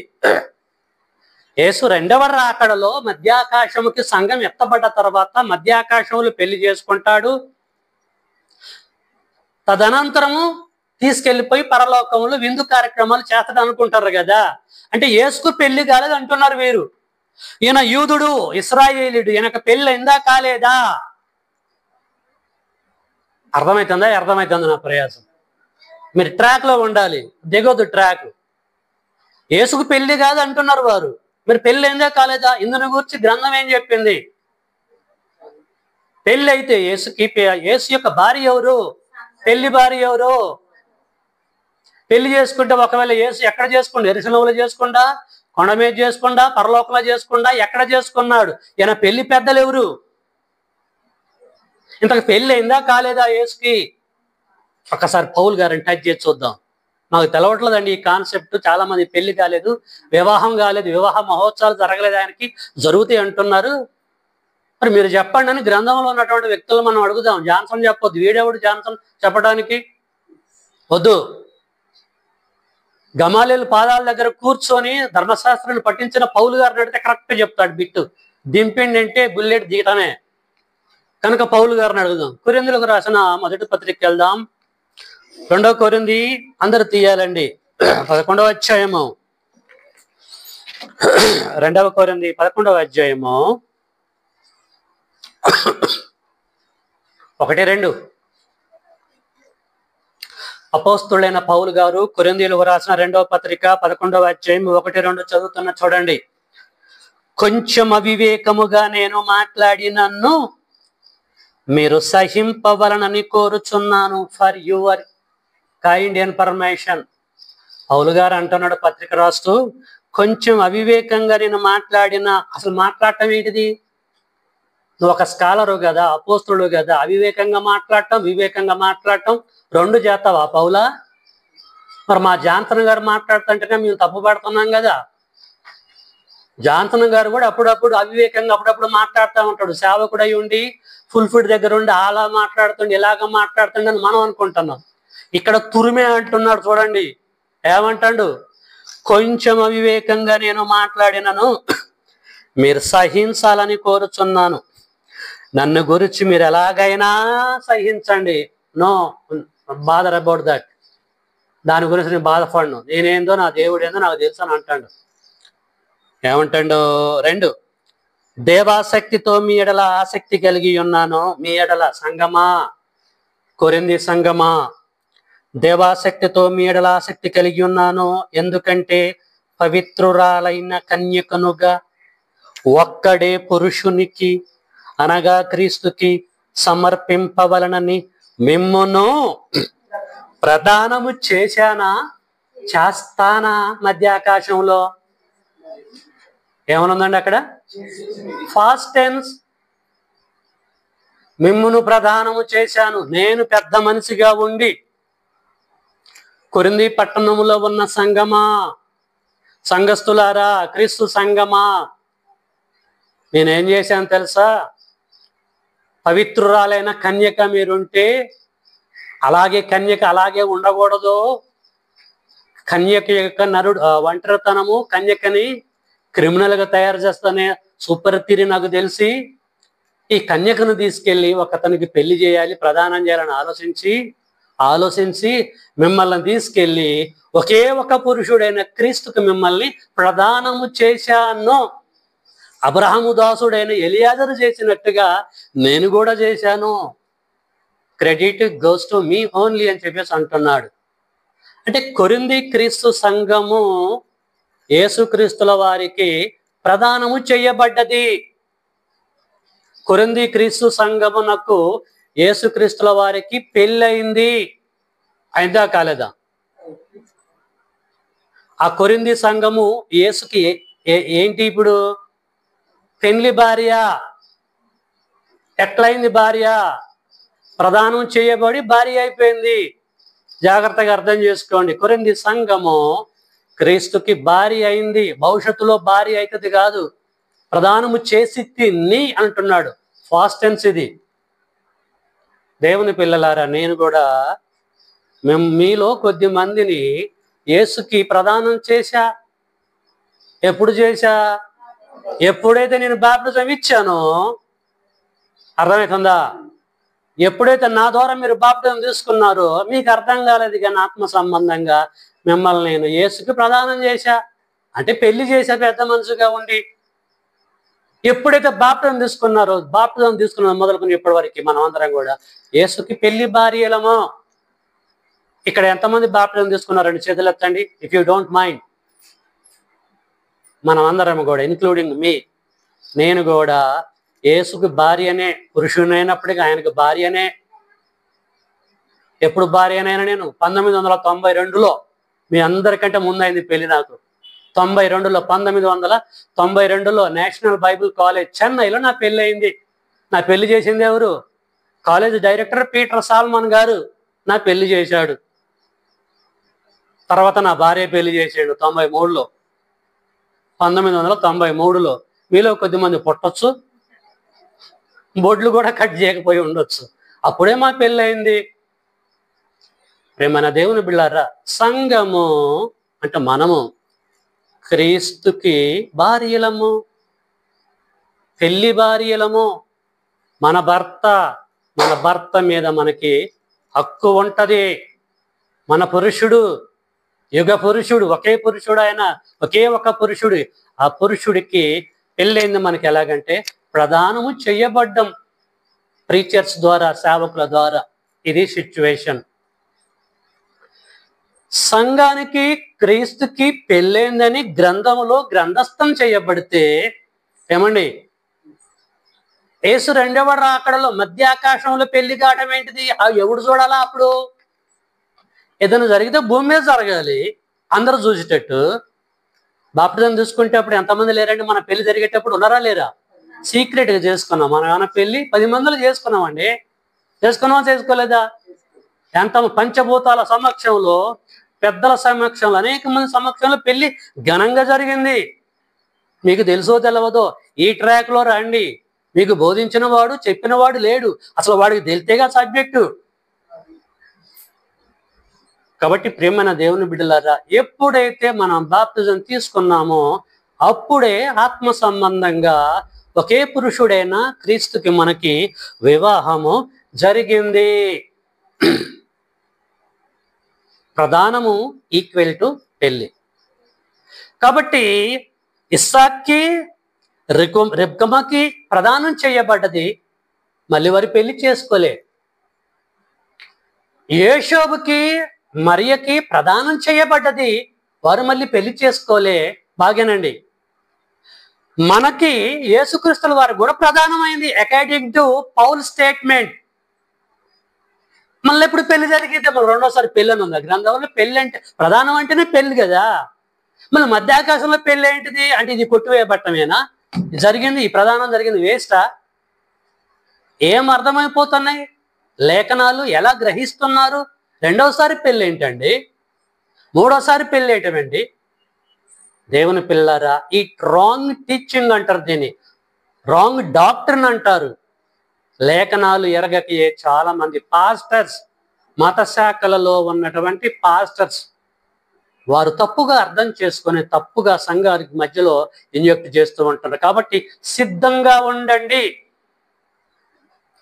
యేసు రెండవ రాకడలో మధ్యాకాశముకి సంఘం ఎత్తబడ్డ తర్వాత మధ్యాకాశంలో పెళ్లి చేసుకుంటాడు. తదనంతరము తీసుకెళ్లిపోయి పరలోకంలో విందు కార్యక్రమాలు చేస్తాడు అనుకుంటారు కదా. అంటే యేసుకు పెళ్లి కాలేదు అంటున్నారు వీరు. ఈయన యూదుడు, ఇశ్రాయేలీయుడు, ఈయనకు పెళ్ళి అయిందా కాలేదా అర్థమవుతుందా? అర్థమవుతుంది నా ప్రయాసం. మీరు ట్రాక్ లో ఉండాలి, దిగొద్దు ట్రాక్. యేసుకు పెళ్లి కాదు అంటున్నారు వారు. మీరు పెళ్లి ఏందే కాలేదా? ఇందుని గురించి గ్రంథం ఏం చెప్పింది? పెళ్లి అయితే యేసు యొక్క భార్య ఎవరు? పెళ్లి భార్య ఎవరు? పెళ్లి చేసుకుంటే ఒకవేళ యేసు ఎక్కడ చేసుకుంటా? యెరూషలేములో చేసుకుంటా, కొండ మీద చేసుకుంటా, పరలోకంలో చేసుకుంటా, ఎక్కడ చేసుకున్నాడు? ఈయన పెళ్లి పెద్దలు ఎవరు? ఇంతకు పెళ్లి అయిందా కాలేదా యేసుకి? ఒక్కసారి పౌలు గారిని టచ్ చేసి చూద్దాం. నాకు తెలవట్లేదండి ఈ కాన్సెప్ట్. చాలా మంది పెళ్లి కాలేదు, వివాహం కాలేదు, వివాహ మహోత్సవాలు జరగలేదు, ఆయనకి జరుగుతాయి అంటున్నారు. మరి మీరు చెప్పండి అని గ్రంథంలో ఉన్నటువంటి వ్యక్తులు మనం అడుగుదాం. జాన్సన్ చెప్పొద్దు. వీడెవడు జాన్సన్ చెప్పడానికి? వద్దు. గమాలీల పాదాల దగ్గర కూర్చొని ధర్మశాస్త్రాన్ని పట్టించిన పౌలు గారిని అడిగితే కరెక్ట్ చెప్తాడు. బిట్టు దింపిండి అంటే బుల్లెట్ దిగటమే. కనుక పౌలు గారిని అడుగుదాం. కొరింథీయులకు రాసిన మొదటి పత్రిక వెళ్దాం. 2వ కొరింథీ అందరు తీయాలండి. 11వ అధ్యాయము. 2వ కొరింథీ 11వ అధ్యాయము 1-2. అపోస్తులైన పౌలు గారు కొరింథీయులకు రాసిన 2వ పత్రిక 11వ అధ్యాయం 1-2 చదువుతున్న చూడండి. కొంచెం అవివేకముగా నేను మాట్లాడినన్ను మీరు సహింపవలనని కోరుచున్నాను. For your kind information. పౌలు గారు అంటున్నాడు పత్రిక రాస్తూ, కొంచెం అవివేకంగా నేను అసలు మాట్లాడటం ఏంటిది? నువ్వు ఒక స్కాలరు కదా, అపోస్తుడు కదా, అవివేకంగా మాట్లాడటం వివేకంగా మాట్లాడటం రెండు చేస్తావా పౌలా? మరి మా జాన్సన్ గారు మాట్లాడుతుంటేనే మేము తప్పు పడుతున్నాం కదా. జాన్సన్ గారు కూడా అప్పుడప్పుడు అవివేకంగా అప్పుడప్పుడు మాట్లాడుతూ ఉంటాడు. సేవకుడై ఉండి ఫుల్ ఫుడ్ దగ్గర ఉండి అలా మాట్లాడుతుండే ఇలాగ మాట్లాడుతుండే అని మనం అనుకుంటున్నాం. ఇక్కడ తురిమే అంటున్నాడు చూడండి. ఏమంటాడు? కొంచెం అవివేకంగా నేను మాట్లాడినను మీరు సహించాలని కోరుచున్నాను. నన్ను గురించి మీరు ఎలాగైనా సహించండి. No bother about that. దాని గురించి నేను బాధపడను. నేనేందో నా దేవుడు ఏందో నాకు తెలుసు అని అంటాడు. ఏమంటాడు? 2, దేవాసక్తితో మీ ఎడల ఆసక్తి కలిగి ఉన్నాను. మీ ఎడల సంగమా, కొరింథీ సంగమా, దేవాసక్తితో మీ ఎడల ఆసక్తి కలిగి ఉన్నాను. ఎందుకంటే పవిత్రురాలైన కన్యకనుగా ఒక్కడే పురుషునికి అనగా క్రీస్తుకి సమర్పింపవలనని మిమ్మును ప్రదానము చేస్తానా? మధ్యాకాశంలో ఏమనుందండి అక్కడ? Past tense. మిమ్మును ప్రదానము చేశాను. నేను పెద్ద మనిషిగా ఉండి కొరింథీ పట్టణములో ఉన్న సంగమా, సంఘస్థులారా, క్రీస్తు సంగమా, నేనేం చేశాను తెలుసా? పవిత్రురాలైన కన్యక మీరుంటే అలాగే కన్యక అలాగే ఉండకూడదు. కన్యక యొక్క ఒంటరితనము కన్యకని క్రిమినల్గా తయారు చేస్తానే సూపర్ థియరీ నాకు తెలిసి. ఈ కన్యకను తీసుకెళ్ళి ఒకతనికి పెళ్లి చేయాలి, ప్రదానం చేయాలని ఆలోచించి మిమ్మల్ని తీసుకెళ్ళి ఒకే ఒక పురుషుడైన క్రీస్తుకు మిమ్మల్ని ప్రదానము చేశాను. అబ్రహాము దాసుడైన ఎలియాజరు చేసినట్టుగా నేను కూడా చేశాను. Credit goes to me only అని చెప్పేసి అంటున్నాడు. అంటే కొరింథీ క్రీస్తు సంఘము యేసుక్రీస్తుల వారికి ప్రదానము చేయబడ్డది. కొరింథీ క్రీస్తు సంఘమునకు యేసుక్రీస్తుల వారికి పెళ్ళయింది. అయిందా కాలేదా? ఆ కొరింథీ సంఘము యేసుకి ఏంటి ఇప్పుడు? పెళ్లి భార్య. ఎట్లయింది భార్య? ప్రదానం చేయబడి భార్య అయిపోయింది. జాగ్రత్తగా అర్థం చేసుకోండి. కొరింథీ సంఘము క్రీస్తుకి భార్య అయింది. భవిష్యత్తులో భార్య అవుతుంది కాదు, ప్రదానము చేసి తిని అంటున్నాడు. ఫాస్ట్ టెన్స్ ఇది. దేవుని పిల్లలారా, నేను కూడా మీలో కొద్ది మందిని యేసుకి ప్రదానం చేశా. ఎప్పుడు చేశా? ఎప్పుడైతే నేను బాప్టిజం ఇచ్చానో. అర్థమవుతుందా? ఎప్పుడైతే నా ద్వారా మీరు బాప్టిజం తీసుకున్నారో మీకు అర్థం కాలేదు కానీ ఆత్మ సంబంధంగా మిమ్మల్ని నేను యేసుకి ప్రదానం చేశా. అంటే పెళ్లి చేశా పెద్ద మనిషిగా ఉండి. ఎప్పుడైతే బాప్టిజం తీసుకున్నారో, బాప్టిజం తీసుకున్న మొదలుకొని ఇప్పటి వరకు మనం అందరం కూడా యేసుకి పెళ్లి భార్యలము. ఇక్కడ ఎంతమంది బాప్టిజం తీసుకున్నారండి? చేతులు ఎత్తండి ఇఫ్ యూ డోంట్ మైండ్. మనం అందరం కూడా, ఇన్క్లూడింగ్ మీ, నేను కూడా యేసుకి భార్యనే, పురుషునైనప్పటికీ ఆయనకు భార్యనే. ఎప్పుడు భార్యనైనా నేను 1992లో, మీ అందరికంటే ముందైంది పెళ్లి నాకు. 1992లో నేషనల్ బైబిల్ కాలేజ్ చెన్నైలో నా పెళ్లి అయింది. నా పెళ్లి చేసింది ఎవరు? కాలేజ్ డైరెక్టర్ పీటర్ సాల్మన్ గారు నా పెళ్లి చేశాడు. తర్వాత నా భార్య పెళ్లి చేసాడు 1993లో. మీలో కొద్దిమంది పుట్టొచ్చు, బొడ్లు కూడా కట్ చేయకపోయి ఉండొచ్చు. అప్పుడే మా పెళ్ళి అయింది. ప్రేమైన దేవుని బిళ్ళారా, సంఘము అంటే మనము క్రీస్తుకి భార్యలము, పెళ్లి భార్యలము. మన భర్త మీద మనకి హక్కు ఉంటది. మన పురుషుడు, యుగ పురుషుడు, ఒకే పురుషుడు, ఆయన ఒకే ఒక పురుషుడు. ఆ పురుషుడికి పెళ్ళైంది మనకి ఎలాగంటే ప్రదానము చెయ్యబడ్డం ప్రీచర్స్ ద్వారా, సేవకుల ద్వారా. ఇది సిచ్యువేషన్. సంఘానికి క్రీస్తుకి పెళ్ళైందని గ్రంథములో గ్రంథస్థం చేయబడితే ఏమండి, యేసు రెండవ రాకడలో మధ్యాకాశంలో పెళ్లి కావడం ఏంటిది? ఎవడు చూడాలా? అప్పుడు ఏదైనా జరిగితే భూమి మీద జరగాలి, అందరూ చూసేటట్టు. బాప్టిజం తీసుకుంటే అప్పుడు ఎంతమంది లేరండి? మన పెళ్లి జరిగేటప్పుడు ఉన్నారా లేరా? సీక్రెట్గా చేసుకున్నాం. మన ఏమైనా పెళ్లి 10 మందిలో చేసుకున్నామండి. చేసుకున్నామా చేసుకోలేదా? ఎంత పంచభూతాల సమక్షంలో, పెద్దల సమక్షంలో, అనేక మంది సమక్షంలో పెళ్లి ఘనంగా జరిగింది. మీకు తెలుసో తెలియదో, ఈ ట్రాక్లో రండి. మీకు బోధించిన వాడు, చెప్పిన వాడు లేడు. అసలు వాడికి తెలితేగా సబ్జెక్టు. కాబట్టి ప్రేమైన దేవుని బిడ్డలారా, ఎప్పుడైతే మనం బాప్తిజం తీసుకున్నామో అప్పుడే ఆత్మ సంబంధంగా ఒకే పురుషుడైన క్రీస్తుకి మనకి వివాహము జరిగింది. ప్రధానము ఈక్వల్ టు పెళ్లి. కాబట్టి ఇస్సాక్కి, రెబ్కమకి ప్రదానం చేయబడ్డది, మళ్ళీ వారి పెళ్లి చేసుకోలే. యోషోబుకి, మరియకి ప్రదానం చేయబడ్డది, వారు మళ్ళీ పెళ్లి చేసుకోలే. బాగేనండి. మనకి యేసుక్రీస్తుల వారు కూడా ప్రధానమైంది అకార్డింగ్ టు పౌల్ స్టేట్మెంట్. మళ్ళీ ఎప్పుడు పెళ్లి జరిగితే మళ్ళీ రెండోసారి పెళ్ళి అని ఉంది గ్రంథంలో. పెళ్లి అంటే ప్రధానం అంటేనే పెళ్లి కదా. మళ్ళీ మధ్యాకాశంలో పెళ్లి ఏంటిది అంటే ఇది కొట్టివేయబట్టమేనా? జరిగింది, ఈ ప్రధానం జరిగింది వేస్టా? ఏం అర్థమైపోతున్నాయి? లేఖనాలు ఎలా గ్రహిస్తున్నారు? రెండవసారి పెళ్ళి ఏంటండి? మూడోసారి పెళ్ళి ఏంటండి? దేవుని పిల్లారా, ఈ రాంగ్ టీచింగ్ అంటారు, దీన్ని రాంగ్ డాక్ట్రిన్ అంటారు. లేఖనాలు ఎరగకే చాలా మంది పాస్టర్స్, మత శాఖలలో ఉన్నటువంటి పాస్టర్స్, వారు తప్పుగా అర్థం చేసుకొని తప్పుగా సంఘానికి మధ్యలో ఇంజెక్ట్ చేస్తూ ఉంటారు. కాబట్టి సిద్ధంగా ఉండండి.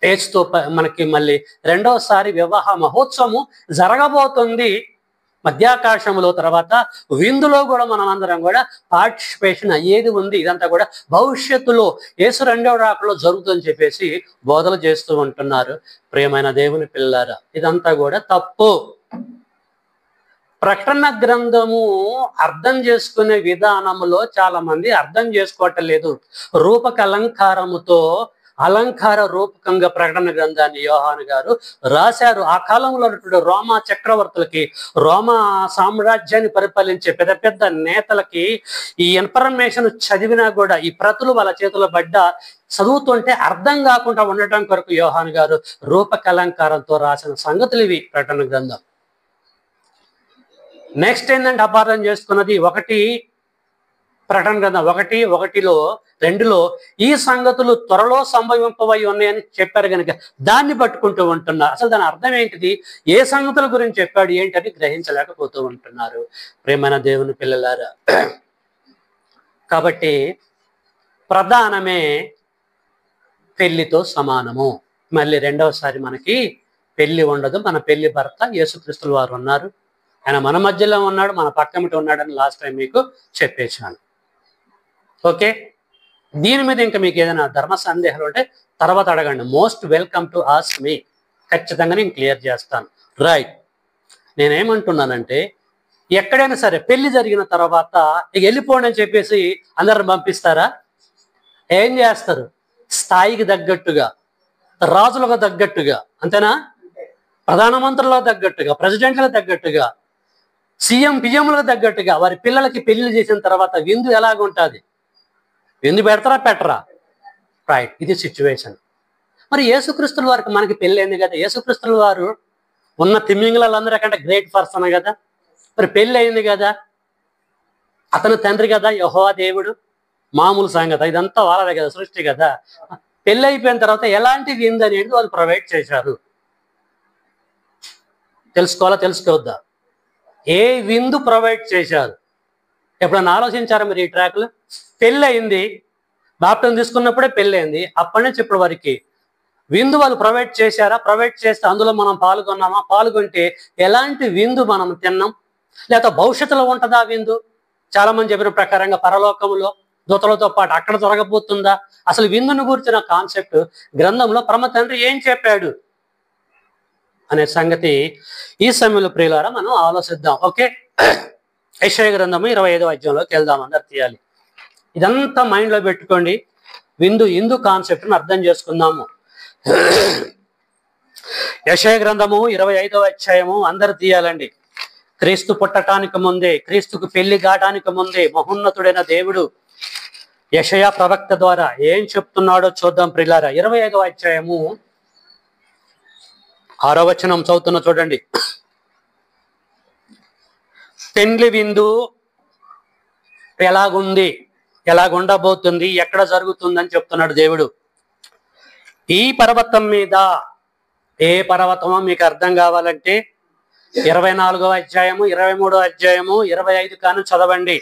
ఏసుతో మనకి మళ్ళీ రెండోసారి వివాహ మహోత్సవము జరగబోతుంది మధ్యాకాశంలో. తర్వాత విందులో కూడా మనం అందరం కూడా పార్టిసిపేషన్ అయ్యేది ఉంది. ఇదంతా కూడా భవిష్యత్తులో యేసు రెండవ రాకడలో జరుగుతుందని చెప్పేసి బోధలు చేస్తూ ఉంటున్నారు. ప్రియమైన దేవుని పిల్లారా, ఇదంతా కూడా తప్పు. ప్రకటన గ్రంథము అర్థం చేసుకునే విధానంలో చాలా మంది అర్థం చేసుకోవటం లేదు. రూపక అలంకారముతో అలంకార రూపకంగా ప్రకటన గ్రంథాన్ని యోహాను గారు రాశారు. ఆ కాలంలో రోమా చక్రవర్తులకి, రోమా సామ్రాజ్యాన్ని పరిపాలించే పెద్ద పెద్ద నేతలకి ఈ ఇన్ఫర్మేషన్ చదివినా కూడా ఈ ప్రతులు వాళ్ళ చేతుల్లో పడ్డ చదువుతుంటే అర్థం కాకుండా ఉండటం కొరకు యోహాను గారు రూపక అలంకారంతో రాసిన సంగతులు ఇవి ప్రకటన గ్రంథం. నెక్స్ట్ ఏంటంటే అపార్థం చేసుకున్నది, ఒకటి ప్రకటన గ్రంథం 1:1-2లో ఈ సంగతులు త్వరలో సంభవింపవై ఉన్నాయని చెప్పారు కనుక దాన్ని పట్టుకుంటూ ఉంటున్నారు. అసలు దాని అర్థం ఏంటిది, ఏ సంగతుల గురించి చెప్పాడు ఏంటని గ్రహించలేకపోతూ ఉంటున్నారు. ప్రేమైన దేవుని పిల్లలారా, కాబట్టి ప్రధానమే పెళ్లితో సమానము. మళ్ళీ రెండవసారి మనకి పెళ్లి ఉండదు. మన పెళ్లి భర్త యేసుక్రీస్తుల వారు ఉన్నారు. ఆయన మన మధ్యలో ఉన్నాడు, మన పక్కమిటి ఉన్నాడని లాస్ట్ టైం మీకు చెప్పేశాను. ఓకే, దీని మీద ఇంకా మీకు ఏదైనా ధర్మ సందేహాలు ఉంటే తర్వాత అడగండి. Most welcome to ask me. ఖచ్చితంగా నేను క్లియర్ చేస్తాను. రైట్. నేనేమంటున్నానంటే ఎక్కడైనా సరే పెళ్లి జరిగిన తర్వాత ఇక వెళ్ళిపోండి అని చెప్పేసి అందరిని పంపిస్తారా? ఏం చేస్తారు? స్థాయికి తగ్గట్టుగా, రాజులకు తగ్గట్టుగా, అంతేనా? ప్రధానమంత్రులకు తగ్గట్టుగా, ప్రెసిడెంట్లకు తగ్గట్టుగా, సీఎం పిఎంలకు తగ్గట్టుగా వారి పిల్లలకి పెళ్లి చేసిన తర్వాత విందు ఎలాగుంటుంది? విందు పెడతారా పెట్టరా? రైట్. ఇది సిచ్యువేషన్. మరి యేసుక్రీస్తుల వారికి మనకి పెళ్ళి అయింది కదా. యేసుక్రీస్తుల వారు ఉన్న తిమ్మింగులందరికంటే గ్రేట్ పర్సన్ కదా. మరి పెళ్ళి అయింది కదా, అతను తండ్రి కదా, యెహోవా దేవుడు. మామూలు సంగతి ఇదంతా వాళ్ళదే కదా, సృష్టి కదా. పెళ్ళి అయిపోయిన తర్వాత ఎలాంటి విందు అనేది వాళ్ళు ప్రొవైడ్ చేశారు తెలుసుకోవాలా తెలుసుకోవద్దా? ఏ విందు ప్రొవైడ్ చేశారు ఎప్పుడన్నా ఆలోచించారా మీరు? ఈ ట్రాక్లు పెళ్ళి అయింది, బాప్టిజం తీసుకున్నప్పుడే పెళ్ళి అయింది, అప్పటి నుంచి ఇప్పటి వరకు విందు వాళ్ళు ప్రొవైడ్ చేశారా? ప్రొవైడ్ చేస్తే అందులో మనం పాల్గొన్నామా? పాల్గొంటే ఎలాంటి విందు మనం తిన్నాం? లేకపోతే భవిష్యత్తులో ఉంటుందా విందు? చాలా మంది చెప్పిన ప్రకారంగా పరలోకంలో దూతలతో పాటు అక్కడ జరగబోతుందా? అసలు విందును గురించిన కాన్సెప్ట్ గ్రంథంలో పరమ తండ్రి ఏం చెప్పాడు అనే సంగతి ఈ సమయంలో ప్రియులారా మనం ఆలోచిద్దాం. ఓకే, యెషయా గ్రంథము 25వ అధ్యాయంలోకి వెళ్దాం. అందరు తీయాలి. ఇదంతా మైండ్లో పెట్టుకోండి. విందు కాన్సెప్ట్ని అర్థం చేసుకుందాము. యెషయా గ్రంథము 25వ అధ్యాయము అందరు తీయాలండి. క్రీస్తు పుట్టడానికి ముందే, క్రీస్తుకు పెళ్లి కావడానికి ముందే మహోన్నతుడైన దేవుడు యెషయా ప్రవక్త ద్వారా ఏం చెప్తున్నాడో చూద్దాం ప్రియులారా. 25వ అధ్యాయము 6వ వచనం చదువుతున్న చూడండి. పెండ్లి విందు ఎలాగుంది, ఎలాగుండబోతుంది, ఎక్కడ జరుగుతుందని చెప్తున్నాడు దేవుడు. ఈ పర్వతం మీద, ఏ పర్వతమో మీకు అర్థం కావాలంటే 24వ అధ్యాయము, 23వ అధ్యాయము, 25 కాను చదవండి.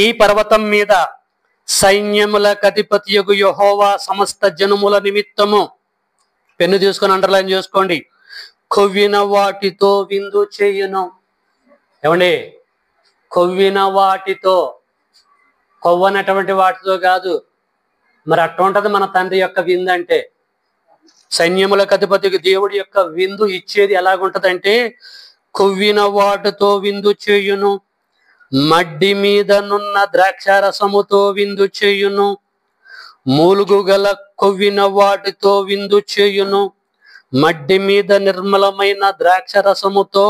ఈ పర్వతం మీద సైన్యములకు అధిపతియగు యెహోవా సమస్త జనముల నిమిత్తము, పెన్ను తీసుకొని అండర్లైన్ చేసుకోండి, కొవ్విన వాటితో విందు చేయును. ఏమండి? కొవ్విన వాటితో, కొవ్వనటువంటి వాటితో కాదు. మరి అట్లా ఉంటది మన తండ్రి యొక్క విందు అంటే. సైన్యములకు అధిపతికి దేవుడి యొక్క విందు ఇచ్చేది ఎలాగుంటదంటే, కొవ్విన వాటితో విందు చేయును, మడ్డి మీదనున్న ద్రాక్షారసముతో విందు చేయును, మూలుగు గల కొవ్విన వాటితో విందు చేయును, మడ్డి మీద నిర్మలమైన ద్రాక్షరసముతో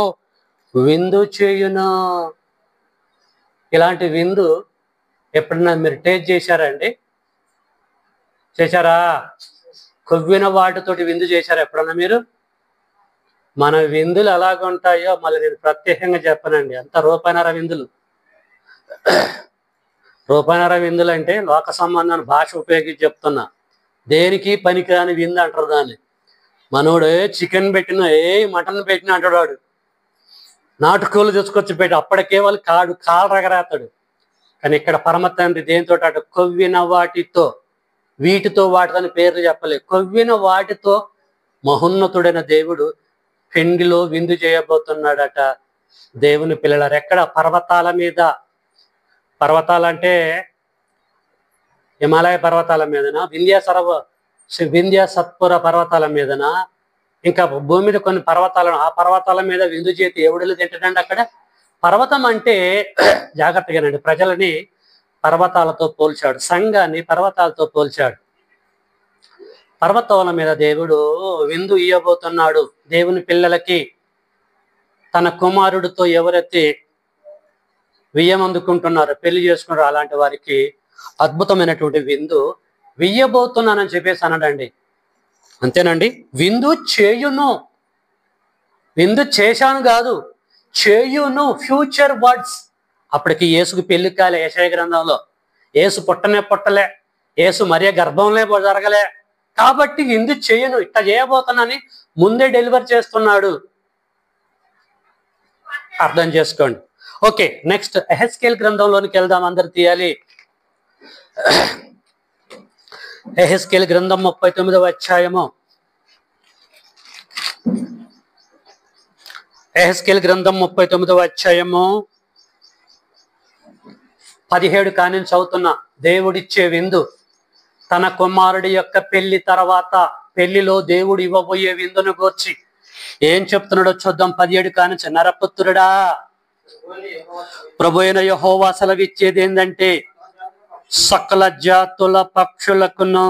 విందు చేయును. ఇలాంటి విందు ఎప్పుడన్నా మీరు టేస్ట్ చేశారా అండి? చేశారా? కొవ్విన వాటితోటి విందు చేశారా ఎప్పుడన్నా మీరు? మన విందులు ఎలాగుంటాయో మళ్ళీ నేను ప్రత్యేకంగా చెప్పనండి. అంత రూపాయనర విందులు. రూపాయనర విందులు అంటే లోక సంబంధాన్ని భాష ఉపయోగించి చెప్తున్నా. దేనికి పనికిరాని విందు అంటారు దాన్ని. మనోడు చికెన్ పెట్టినా, మటన్ పెట్టినా అంటాడు వాడు. నాటుకోళ్ళు తీసుకొచ్చి పెట్టి అప్పటికే వాళ్ళు కాళ్ళు రగరేస్తాడు. కానీ ఇక్కడ పరమ తండ్రి దేనితో అటు కొవ్విన వాటితో, వీటితో వాటితో పేర్లు చెప్పలే, కొవ్విన వాటితో మహోన్నతుడైన దేవుడు పెండిలో విందు చేయబోతున్నాడట. దేవుని పిల్లలారు ఎక్కడ? పర్వతాల మీద. పర్వతాలంటే హిమాలయ పర్వతాల మీదనా, వింధ్య సత్పుర పర్వతాల మీదనా, ఇంకా భూమి మీద కొన్ని పర్వతాలను, ఆ పర్వతాల మీద విందు చేతి ఎవడలు తింటాడండి అక్కడ. పర్వతం అంటే జాగ్రత్తగానండి, ప్రజలని పర్వతాలతో పోల్చాడు, సంఘాన్ని పర్వతాలతో పోల్చాడు. పర్వతాల మీద దేవుడు విందు ఇయ్యబోతున్నాడు దేవుని పిల్లలకి. తన కుమారుడితో ఎవరైతే వియ్యం అందుకుంటున్నారో, పెళ్లి చేసుకున్నారో అలాంటి వారికి అద్భుతమైనటువంటి విందు వియ్యబోతున్నానని చెప్పేసి అన్నాడండి. అంతేనండి. విందు చేయును, విందు చేశాను కాదు, చేయును, ఫ్యూచర్ వర్డ్స్. అప్పటికి యేసుకు పెళ్లి కాలే. యెషయా గ్రంథంలో యేసు పుట్టలే, యేసు మరియ గర్భంలో జరగలే. కాబట్టి విందు చేయను, ఇట్లా చేయబోతున్నానని ముందే డెలివర్ చేస్తున్నాడు. అర్థం చేసుకోండి. ఓకే, నెక్స్ట్ యెహెజ్కేలు గ్రంథంలోనికి వెళ్దాం. అందరు తీయాలి. యెహెజ్కేలు గ్రంథం 39వ అధ్యాయము. యెహెజ్కేలు గ్రంథం 39వ అధ్యాయము 17 కానించి చదువుతున్న దేవుడిచ్చే విందు, తన కుమారుడి యొక్క పెళ్లి తర్వాత పెళ్లిలో దేవుడు ఇవ్వబోయే విందును గూర్చి ఏం చెప్తున్నాడో చూద్దాం. 17 కానించి, నరపుత్రుడా, ప్రభు అయిన యెహోవా సెలవిచ్చేది ఏంటంటే, సకల జాతుల పక్షులకును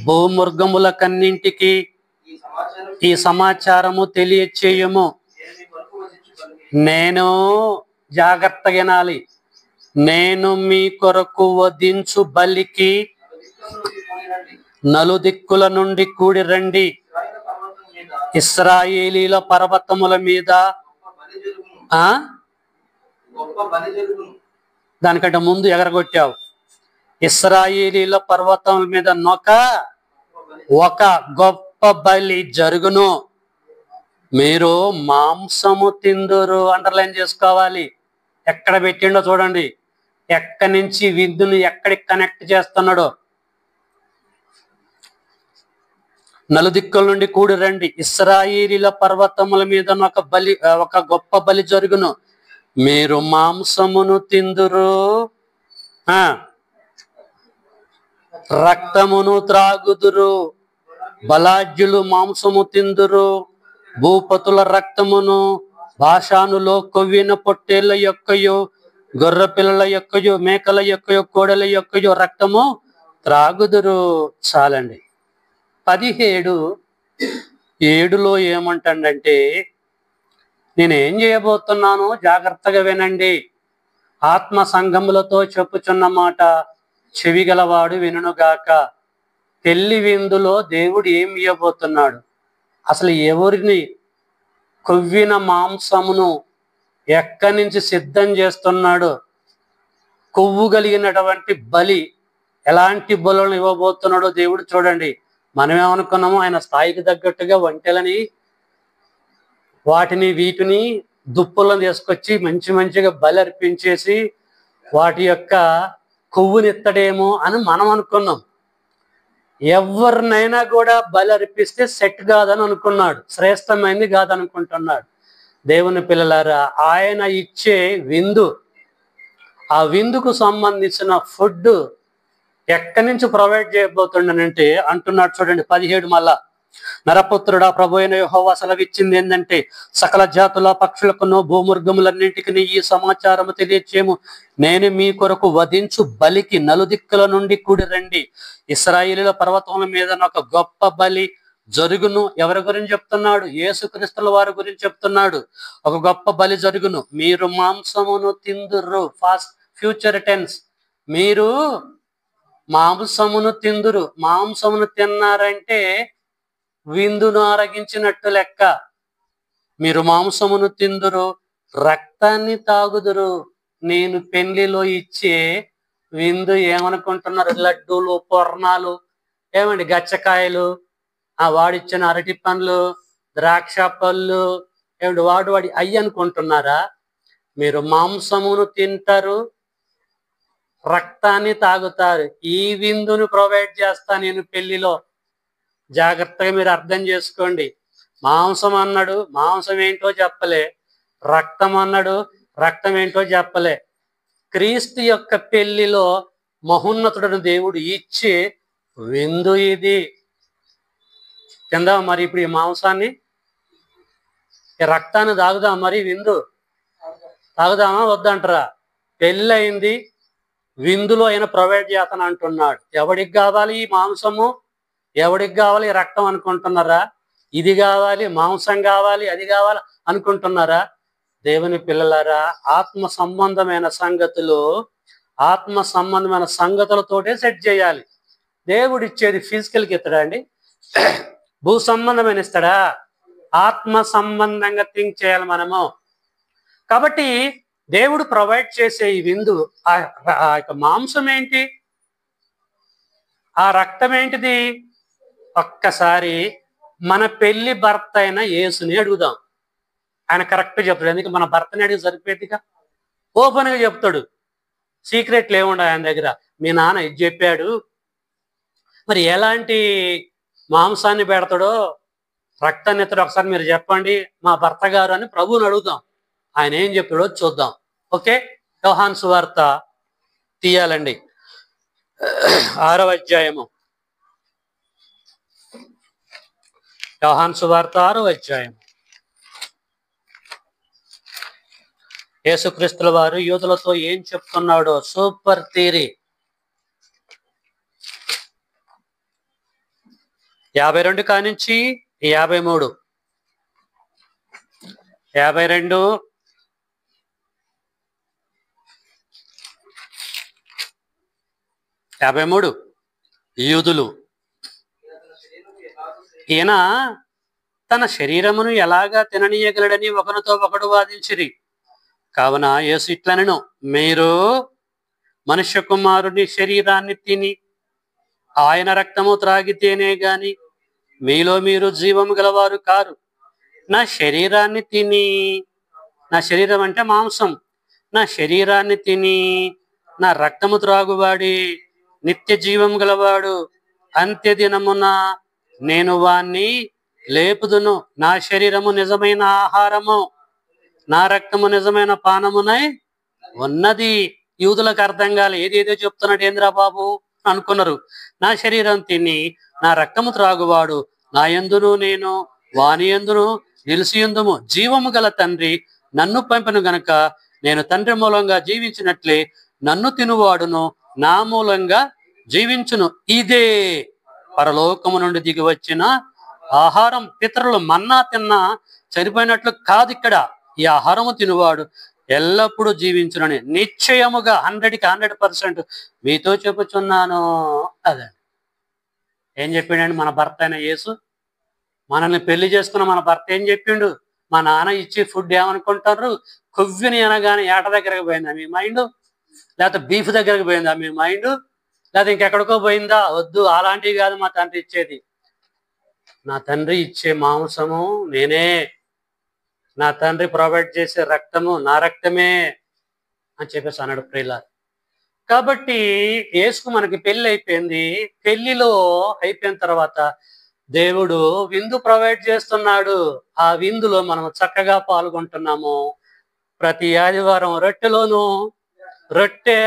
భూమృగములకన్నింటికి ఈ సమాచారము తెలియచేయము. నేను జాగ్రత్తగా వినాలి. నేను మీ కొరకు వధించు బలికి నలుదిక్కుల నుండి కూడి రండి. ఇశ్రాయేలీల పర్వతముల మీద దానికంటే ముందు ఎగరగొట్టావు. ఇశ్రాయేలీల పర్వతముల మీద ఒక గొప్ప బలి జరుగును. మీరు మాంసము తిందురు. అండర్లైన్ చేసుకోవాలి. ఎక్కడ పెట్టిండో చూడండి. ఎక్కడి నుంచి విందుని ఎక్కడికి కనెక్ట్ చేస్తున్నాడో. నలుదిక్కుల నుండి కూడి రండి. ఇశ్రాయేలీల పర్వతముల మీద ఒక గొప్ప బలి జరుగును. మీరు మాంసమును తిందురు, రక్తమును త్రాగుదురు. బలాఢ్యులు మాంసము తిందురు, భూపతుల రక్తమును, భాషానులో కొవ్విన పొట్టేళ్ల యొక్కయో, గొర్రె పిల్లల యొక్కయో, మేకల యొక్కయో, కోడెల యొక్కయో రక్తము త్రాగుదురు. చాలండి. 17:7 ఏమంటాడంటే, నేనేం చేయబోతున్నాను జాగ్రత్తగా వినండి. ఆత్మ సంఘములతో చెప్పుచున్న మాట చెవిగలవాడు వినుగాక. పెళ్లి విందులో దేవుడు ఏం ఇవ్వబోతున్నాడు? అసలు ఎవరిని కొవ్విన మాంసమును ఎక్కడి నుంచి సిద్ధం చేస్తున్నాడు? కొవ్వు కలిగినటువంటి బలి, ఎలాంటి బలులను ఇవ్వబోతున్నాడో దేవుడు చూడండి. మనమేమనుకున్నాము, ఆయన స్థాయికి తగ్గట్టుగా వంటలని వాటిని వీటిని దుప్పులను తీసుకొచ్చి మంచిగా బలి అర్పించేసి వాటి యొక్క కొవ్వునెత్తడేమో అని మనం అనుకున్నాం. ఎవరినైనా కూడా బలి అర్పిస్తే సెట్ కాదని అనుకున్నాడు, శ్రేష్టమైంది కాదనుకుంటున్నాడు. దేవుని పిల్లలారా, ఆయన ఇచ్చే విందు, ఆ విందుకు సంబంధించిన ఫుడ్ ఎక్కడి నుంచి ప్రొవైడ్ చేయబోతుండనంటే అంటున్నాడు చూడండి. 17 మళ్ళా, నరపుత్రుడా, ప్రభు అయిన యెహోవా సెలవిచ్చింది ఏంటంటే, సకల జాతుల పక్షులకును భూమృగములన్నింటికి ఈ సమాచారము తెలియచేయము. నేను మీ కొరకు వధించు బలికి నలుదిక్కుల నుండి కూడి రండి. ఇశ్రాయేలీల పర్వతముల మీద ఒక గొప్ప బలి జరుగును. ఎవరి గురించి చెప్తున్నాడు? యేసుక్రీస్తుల వారి గురించి చెప్తున్నాడు. ఒక గొప్ప బలి జరుగును. మీరు మాంసమును తిందురు. Future tense. మీరు మాంసమును తిందురు. మాంసమును తిన్నారంటే విందును ఆరగించినట్టు లెక్క. మీరు మాంసమును తిందురు, రక్తాన్ని తాగుదురు. నేను పెళ్లిలో ఇచ్చే విందు ఏమనుకుంటున్నారు? లడ్డూలు, పూర్ణాలు, ఏమండి గచ్చకాయలు, వాడిచ్చిన అరటి పండ్లు, ద్రాక్ష పళ్ళు, ఏమండి వాడి అయ్యి అనుకుంటున్నారా? మీరు మాంసమును తింటారు, రక్తాన్ని తాగుతారు. ఈ విందును ప్రొవైడ్ చేస్తా నేను పెళ్లిలో. జాగ్రత్తగా మీరు అర్థం చేసుకోండి. మాంసం అన్నాడు, మాంసం ఏంటో చెప్పలే. రక్తం అన్నాడు, రక్తం ఏంటో చెప్పలే. క్రీస్తు యొక్క పెళ్లిలో మహోన్నతుడైన దేవుడు ఇచ్చే విందు ఇది. కింద మరి ఇప్పుడు ఈ మాంసాన్ని, ఈ రక్తాన్ని తాగుదాం. మరి విందు తాగుదామా వద్దంటారా? పెళ్ళి అయింది, విందులో ఆయన ప్రొవైడ్ చేస్తాను అంటున్నాడు. ఎవడికి కావాలి ఈ మాంసము? ఎవడికి కావాలి ఈ రక్తం అనుకుంటున్నారా? ఇది కావాలి, మాంసం కావాలి, అది కావాలి అనుకుంటున్నారా? దేవుని పిల్లలారా, ఆత్మ సంబంధమైన సంగతులతోటే సెట్ చేయాలి. దేవుడు ఇచ్చేది ఫిజికల్కి ఇస్తాడా అండి? భూ సంబంధమైన ఇస్తాడా? ఆత్మ సంబంధంగా థింక్ చేయాలి మనము. కాబట్టి దేవుడు ప్రొవైడ్ చేసే ఈ విందు, ఆ యొక్క మాంసం ఏంటి, ఆ రక్తం ఏంటిది? ఒక్కసారి మన పెళ్లి భర్త అయిన యేసుని అడుగుదాం. ఆయన కరెక్ట్ చెప్తాడు. ఎందుకంటే మన భర్తని అడిగి సరిపోయేదిగా, ఓపెన్గా చెప్తాడు. సీక్రెట్లు ఏముండవు ఆయన దగ్గర. మీ నాన్న ఇది చెప్పాడు, మరి ఎలాంటి మాంసాన్ని పెడతాడో, రక్తాన్ని ఎత్తాడో ఒకసారి మీరు చెప్పండి మా భర్త గారు అని ప్రభువుని అడుగుదాం. ఆయన ఏం చెప్పాడో చూద్దాం. ఓకే, యోహాను సువార్త తీయాలండి. 6వ అధ్యాయము, యోహాను సువార్త 6వ అధ్యాయం. యేసుక్రీస్తుల వారు యూదులతో ఏం చెప్తున్నాడో సూపర్ థియరీ. 52 కానించి 53, 52, 53 యూదులు ఈయన తన శరీరమును ఎలాగా తిననీయగలడని ఒకరితో ఒకడు వాదించిరి. కావున యేసు ఇట్లనెను, మీరు మనుష్య కుమారుని శరీరాన్ని తిని ఆయన రక్తము త్రాగితేనే గాని మీలో మీరు జీవము గలవారు కారు. నా శరీరాన్ని తిని, నా శరీరం అంటే మాంసం, నా శరీరాన్ని తిని నా రక్తము త్రాగువాడి నిత్య జీవం గలవాడు. అంత్య దినమున నేను వాణ్ణి లేపుదును. నా శరీరము నిజమైన ఆహారము, నా రక్తము నిజమైన పానమునై ఉన్నది. యూదులకు అర్థం కాలే, ఏదేదో చెప్తున్నాడు ఏంద్రా బాబు అనుకున్నారు. నా శరీరం తిని నా రక్తము త్రాగువాడు నా యందును నేను వాని యందును నిలిచియుందుము. జీవము గల తండ్రి నన్ను పంపిన గనుక నేను తండ్రి మూలంగా జీవించినట్లే నన్ను తినువాడును నా మూలంగా జీవించును. ఇదే పరలోకము నుండి దిగి వచ్చిన ఆహారం. పితరులు మన్నా తిన్నా చనిపోయినట్లు కాదు. ఇక్కడ ఈ ఆహారము తినువాడు ఎల్లప్పుడూ జీవించునని నిశ్చయముగా 100కి 100% మీతో చెప్పుచున్నాను. అదే ఏం చెప్పిండండి మన భర్త అయిన యేసు? మనల్ని పెళ్లి చేసుకున్న మన భర్త ఏం చెప్పిండు? మా నాన్న ఇచ్చే ఫుడ్ ఏమనుకుంటారు? కొవ్విని అనగానే ఏట దగ్గరకు పోయిందా మీ మైండ్? లేకపోతే బీఫ్ దగ్గరకు పోయిందా మీ మైండ్? లేకపోతే ఇంకెక్కడికో పోయిందా? వద్దు, అలాంటివి కాదు మా తండ్రి ఇచ్చేది. నా తండ్రి ఇచ్చే మాంసము నేనే, నా తండ్రి ప్రొవైడ్ చేసే రక్తము నా రక్తమే అని చెప్పేసి అన్నాడు ప్రియులారా. కాబట్టి యేసుకు మనకి పెళ్లి అయిపోయింది. పెళ్లిలో అయిపోయిన తర్వాత దేవుడు విందు ప్రొవైడ్ చేస్తున్నాడు. ఆ విందులో మనం చక్కగా పాల్గొంటున్నాము. ప్రతి ఆదివారం రొట్టెలోను, రొట్టె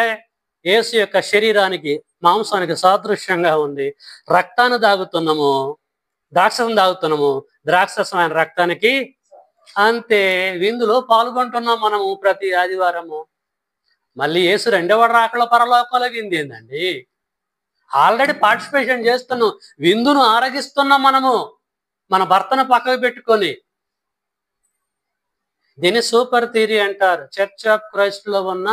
యేసు యొక్క శరీరానికి మాంసానికి సాదృశ్యంగా ఉంది. రక్తాన్ని తాగుతున్నాము, ద్రాక్షసం తాగుతున్నాము, ద్రాక్షసం ఆయన రక్తానికి అంతే. విందులో పాల్గొంటున్నాం మనము ప్రతి ఆదివారము. మళ్ళీ యేసు రెండవ రాకలో పరలోకాల విందు ఏందండి? ఆల్రెడీ పార్టిసిపేషన్ చేస్తున్నాం, విందును ఆరగిస్తున్నాం మనము మన భర్తను పక్కకు పెట్టుకొని. దీన్ని సూపర్ థియరీ అంటారు. చర్చ్ ఆఫ్ క్రైస్ట్ లో ఉన్న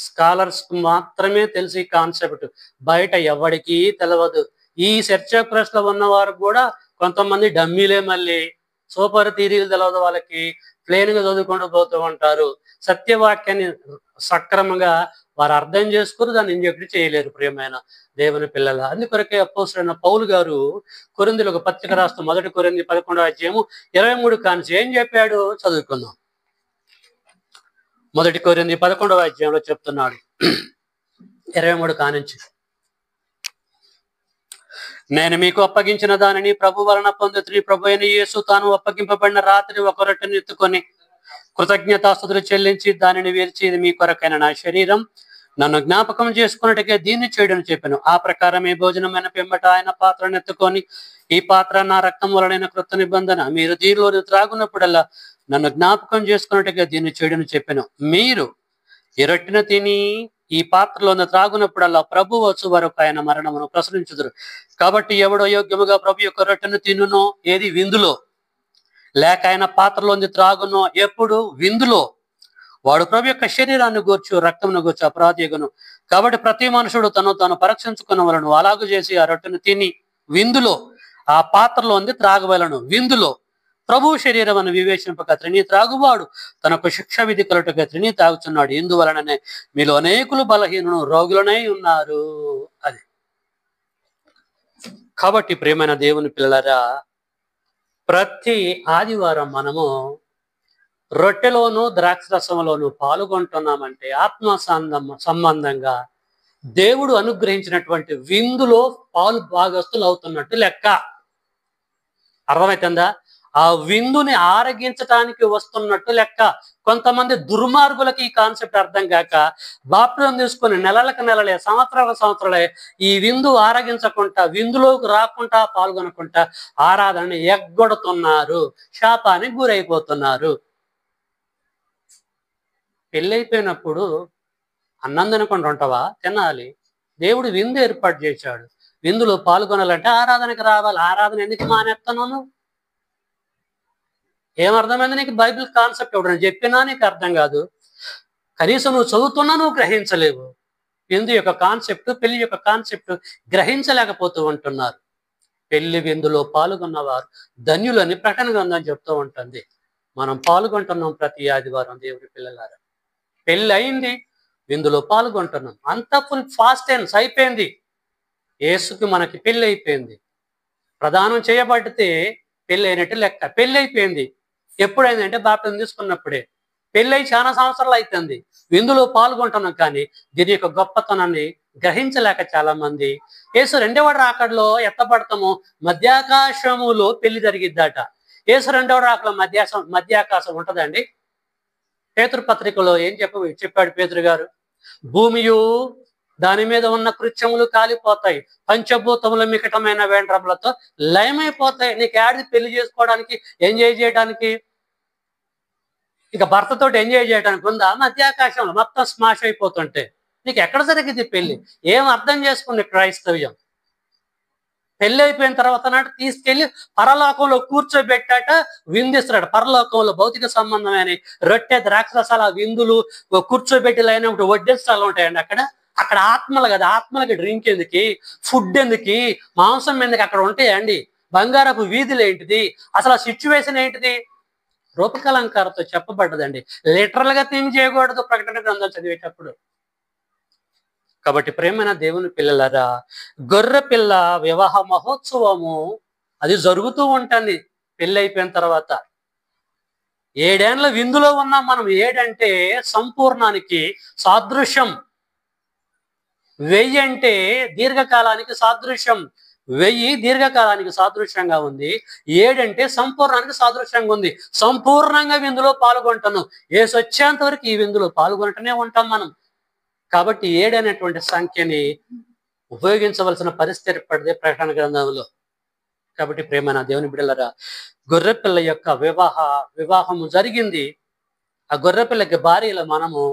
స్కాలర్స్ కు మాత్రమే తెలిసి కాన్సెప్ట్, బయట ఎవరికి తెలియదు. ఈ చర్చ్ ఆఫ్ క్రైస్ట్ లో ఉన్న వారు కూడా కొంతమంది డమ్మీలే. మళ్ళీ సూపర్ థియరీలు తెలియదు వాళ్ళకి, ప్లేన్ గా చదువుకుంటూ పోతూ ఉంటారు. సత్యవాక్యాన్ని సక్రమంగా వారు అర్థం చేసుకుని దాన్ని ఇంజెక్ట్ చేయలేరు. ప్రియమైన దేవుని పిల్లల, అందుకొరకే అపోస్తలుడైన పౌలు గారు కొరింథీయులకు పత్రిక రాస్తూ 1 కొరింథీ 11వ అధ్యాయము 23 కానించి ఏం చెప్పాడు చదువుకుందాం. 1 కొరింథీ 11వ అధ్యాయంలో చెప్తున్నాడు 23 కానించి, నేను మీకు అప్పగించిన దానిని ప్రభు వలన పొందుతుని, ప్రభు అయిన యేసు తాను అప్పగింపబడిన రాత్రి ఒక రొట్టెను ఎత్తుకొని కృతజ్ఞతాస్తుతులు చెల్లించి దానిని విరిచి, ఇది మీ కొరకైన నా శరీరం, నన్ను జ్ఞాపకం చేసుకున్నట్టుగా దీన్ని చేయడం చెప్పాను. ఆ ప్రకారమే భోజనమైన పిమ్మట ఆయన పాత్రను ఎత్తుకొని, ఈ పాత్ర నా రక్తం వలనైన కృత నిబంధన, మీరు దీనిలో త్రాగున్నప్పుడల్లా నన్ను జ్ఞాపకం చేసుకున్నట్టుగా దీన్ని చేయడం చెప్పాను. మీరు ఈ రొట్టెను తిని ఈ పాత్రలో త్రాగునప్పుడల్లా ప్రభు వచ్చు వరకు ఆయన మరణమును ప్రసరించుదురు. కాబట్టి ఎవడో యోగ్యముగా ప్రభు యొక్క రొట్టెను తినునో, ఏది విందులో, లేక ఆయన పాత్రలోంది త్రాగునో, ఎప్పుడు విందులో, వాడు ప్రభు యొక్క శరీరాన్ని గూర్చు రక్తమును గూర్చు అపరాధిగును. కాబట్టి ప్రతి మనుషుడు తాను పరీక్షించుకున్న వలను అలాగూ చేసి ఆ రొట్టెను తిని విందులో ఆ పాత్రలోంది త్రాగవలను. విందులో ప్రభు శరీరం అని వివేచింపక త్రిని త్రాగువాడు తనకు శిక్ష విధి కలుటగా త్రిని తాగుతున్నాడు. ఇందువలననే మీలో అనేకులు బలహీనులు రోగులనై ఉన్నారు. అది కాబట్టి ప్రియమైన దేవుని పిల్లలారా, ప్రతి ఆదివారం మనము రొట్టెలోను ద్రాక్షరసంలోను పాల్గొంటున్నామంటే ఆత్మ సంబంధంగా దేవుడు అనుగ్రహించినటువంటి విందులో పాలు భాగస్తులు అవుతున్నట్టు లెక్క. అర్థమవుతుందా? ఆ విందుని ఆరగించటానికి వస్తున్నట్టు లెక్క. కొంతమంది దుర్మార్గులకి ఈ కాన్సెప్ట్ అర్థం కాక బాప్టిజం తీసుకొని నెలలకు నెలలే, సంవత్సరాలకు సంవత్సరాలే ఈ విందు ఆరగించకుండా, విందులోకి రాకుండా, పాల్గొనకుండా ఆరాధనని ఎగ్గొడుతున్నారు, శాపానికి గురైపోతున్నారు. పెళ్ళైపోయినప్పుడు అన్నం తినకుండా ఉంటావా? తినాలి. దేవుడు విందు ఏర్పాటు చేశాడు. విందులో పాల్గొనాలంటే ఆరాధనకి రావాలి. ఆరాధన ఎందుకు మానేస్తున్నాను? ఏమర్థమైంది నీకు? బైబిల్ కాన్సెప్ట్ ఎవడని చెప్పినా నీకు అర్థం కాదు. కనీసం నువ్వు చదువుతున్నా నువ్వు గ్రహించలేవు. విందు యొక్క కాన్సెప్ట్, పెళ్లి యొక్క కాన్సెప్ట్ గ్రహించలేకపోతూ ఉంటున్నారు. పెళ్లి విందులో పాల్గొన్నవారు ధన్యులని ప్రకటన గ్రంథం చెప్తూ ఉంటుంది. మనం పాల్గొంటున్నాం ప్రతి ఆదివారం దేవుడి పిల్లలారా. పెళ్ళి అయింది, విందులో పాల్గొంటున్నాం. అంతా ఫుల్ ఫాస్ట్ టెన్స్ అయిపోయింది. యేసుకి మనకి పెళ్ళి అయిపోయింది. ప్రదానం చేయబడితే పెళ్ళి అయినట్టు లెక్క. పెళ్ళి అయిపోయింది. ఎప్పుడైందంటే బాప్టిజం తీసుకున్నప్పుడే. పెళ్ళై చాలా సంవత్సరాలు అవుతుంది. విందులో పాల్గొంటున్నాం, కానీ దీని యొక్క గొప్పతనాన్ని గ్రహించలేక చాలా మంది యేసు రెండవ రాకడలో ఎత్తబడతాము, మధ్యాకాశములో పెళ్లి జరిగిద్దట. యేసు రెండవ రాకడలో మధ్యాకాశం ఉంటదండి. పేతురు పత్రికలో ఏం చెప్పాడు పేతురు గారు? భూమియు దాని మీద ఉన్న కృత్యములు కాలిపోతాయి, పంచభూతముల మికటమైన వేండ్రములతో లయమైపోతాయి. నీకు ఆడిది పెళ్లి చేసుకోవడానికి, ఎంజాయ్ చేయడానికి, ఇక భర్తతోటి ఎంజాయ్ చేయడానికి ఉందా? మధ్యాకాశంలో మొత్తం స్మాష్ అయిపోతుంటే నీకు ఎక్కడ జరిగింది పెళ్లి? ఏం అర్థం చేసుకుంది క్రైస్తవ్యం? పెళ్లి అయిపోయిన తర్వాత నాటి తీసుకెళ్లి పరలోకంలో కూర్చోబెట్టాట విందిస్తాడు. పరలోకంలో భౌతిక సంబంధమైన రొట్టె, ద్రాక్షరసాల విందులు కూర్చోబెట్టి లైన వడ్డించాలు ఉంటాయండి. అక్కడ ఆత్మలు కదా. ఆత్మలకి డ్రింక్ ఎందుకు, ఫుడ్ ఎందుకు, మాంసం ఎందుకు అక్కడ ఉంటాయండి? బంగారపు వీధులు ఏంటిది? అసలు ఆ సిచ్యువేషన్ ఏంటిది? రూపకలంకారతో చెప్పబడ్డదండి. లిటరల్ గా థింక్ చేయకూడదు ప్రకటన గ్రంథం చదివేటప్పుడు. కాబట్టి ప్రేమైన దేవుని పిల్లలారా, గొర్రె పిల్ల వివాహ మహోత్సవము అది జరుగుతూ ఉంటుంది పెళ్ళి అయిపోయిన తర్వాత. 7 ఏళ్ల విందులో ఉన్నాం మనం. 7 అంటే సంపూర్ణానికి సాదృశ్యం. 1000 అంటే దీర్ఘకాలానికి సాదృశ్యం. 1000 దీర్ఘకాలానికి సాదృశ్యంగా ఉంది. 7 అంటే సంపూర్ణానికి సాదృశ్యంగా ఉంది. సంపూర్ణంగా విందులో పాల్గొంటాను. యేసు వచ్చేంత వరకు ఈ విందులో పాల్గొంటూనే ఉంటాం మనం. కాబట్టి 7 అనేటువంటి సంఖ్యని ఉపయోగించవలసిన పరిస్థితి ఏర్పడింది ప్రకటన గ్రంథంలో. కాబట్టి ప్రేమైన దేవుని బిడ్డలారా, గొర్రెపిల్ల యొక్క వివాహము జరిగింది. ఆ గొర్రెపిల్లకి భార్యలో మనము,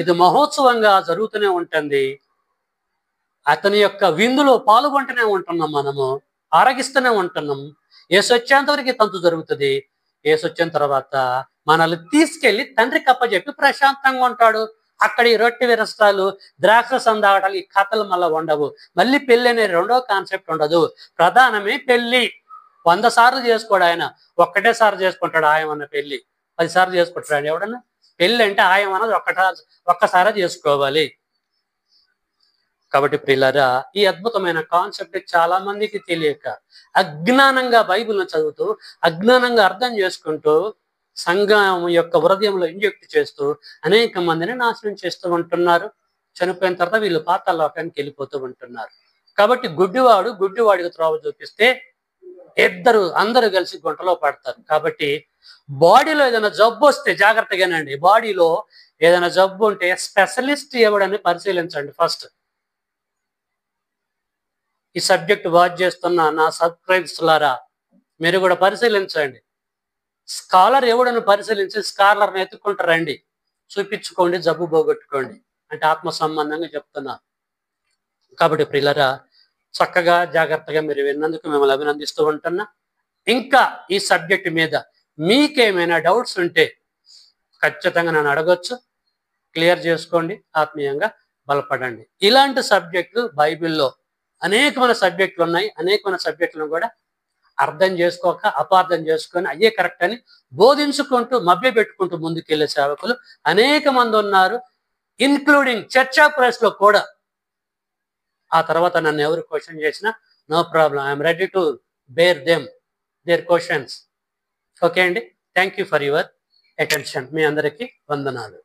ఇది మహోత్సవంగా జరుగుతూనే ఉంటుంది. అతని యొక్క విందులో పాల్గొంటూనే ఉంటున్నాం, మనము ఆరగిస్తూనే ఉంటున్నాం. యేసు వచ్చేంత వరకు తంతు జరుగుతుంది. యేసు వచ్చిన తర్వాత మనల్ని తీసుకెళ్లి తండ్రికి అప్పచెప్పి ప్రశాంతంగా ఉంటాడు. అక్కడ ఈ రొట్టె విరస్తాలు, ద్రాక్ష సందాటాలు, ఈ కథలు మళ్ళీ ఉండవు. మళ్ళీ పెళ్లి అనే రెండో కాన్సెప్ట్ ఉండదు. ప్రధానమే పెళ్లి. 100 సార్లు చేసుకోడు ఆయన, ఒక్కటే సార్లు చేసుకుంటాడు. ఆయమన్న పెళ్లి 10 సార్లు చేసుకుంటాడు ఎవడన్నా? పెళ్లి అంటే ఆయం అన్నది ఒక్కసారి చేసుకోవాలి. కాబట్టి ప్రియులారా, ఈ అద్భుతమైన కాన్సెప్ట్ చాలా మందికి తెలియక అజ్ఞానంగా బైబిల్ను చదువుతూ, అజ్ఞానంగా అర్థం చేసుకుంటూ, సంఘం యొక్క హృదయంలో ఇంజెక్ట్ చేస్తూ అనేక మందిని నాశనం చేస్తూ ఉంటున్నారు. చనిపోయిన తర్వాత వీళ్ళు పాతాళలోకానికి వెళ్ళిపోతూ ఉంటున్నారు. కాబట్టి గుడ్డివాడికి త్రోవ చూపిస్తే అందరూ కలిసి గుంటలో పడతారు. కాబట్టి బాడీలో ఏదైనా జబ్బు వస్తే జాగ్రత్తగానండి. బాడీలో ఏదైనా జబ్బు ఉంటే స్పెషలిస్ట్ ఎవడని పరిశీలించండి ఫస్ట్. ఈ సబ్జెక్ట్ వాచ్ చేస్తున్న నా సబ్స్క్రైబర్స్లారా, మీరు కూడా పరిశీలించండి. స్కాలర్ ఎవడని పరిశీలించి స్కాలర్ని ఎత్తుకుంటారండి, చూపించుకోండి, జబ్బు పోగొట్టుకోండి అంటే ఆత్మ సంబంధంగా చెప్తున్నా. కాబట్టి ప్రియులారా, చక్కగా జాగ్రత్తగా మీరు విన్నందుకు మిమ్మల్ని అభినందిస్తూ ఉంటున్నా. ఇంకా ఈ సబ్జెక్ట్ మీద మీకేమైనా డౌట్స్ ఉంటే ఖచ్చితంగా నన్ను అడగొచ్చు. క్లియర్ చేసుకోండి, ఆత్మీయంగా బలపడండి. ఇలాంటి సబ్జెక్టులు బైబిల్లో అనేకమైన సబ్జెక్టులు ఉన్నాయి. అనేకమైన సబ్జెక్టులను కూడా అర్థం చేసుకోక, అపార్థం చేసుకొని అయ్యే కరెక్ట్ అని బోధించుకుంటూ మభ్య పెట్టుకుంటూ ముందుకెళ్లే సేవకులు అనేక మంది ఉన్నారు, ఇన్క్లూడింగ్ చర్చ్ ఆఫ్ క్రైస్ట్ లో కూడా. ఆ తర్వాత నన్ను ఎవరు క్వశ్చన్ చేసినా no problem, I'm ready to bear their questions. Okay అండి, thank you for your attention. మీ అందరికీ వందనాలు.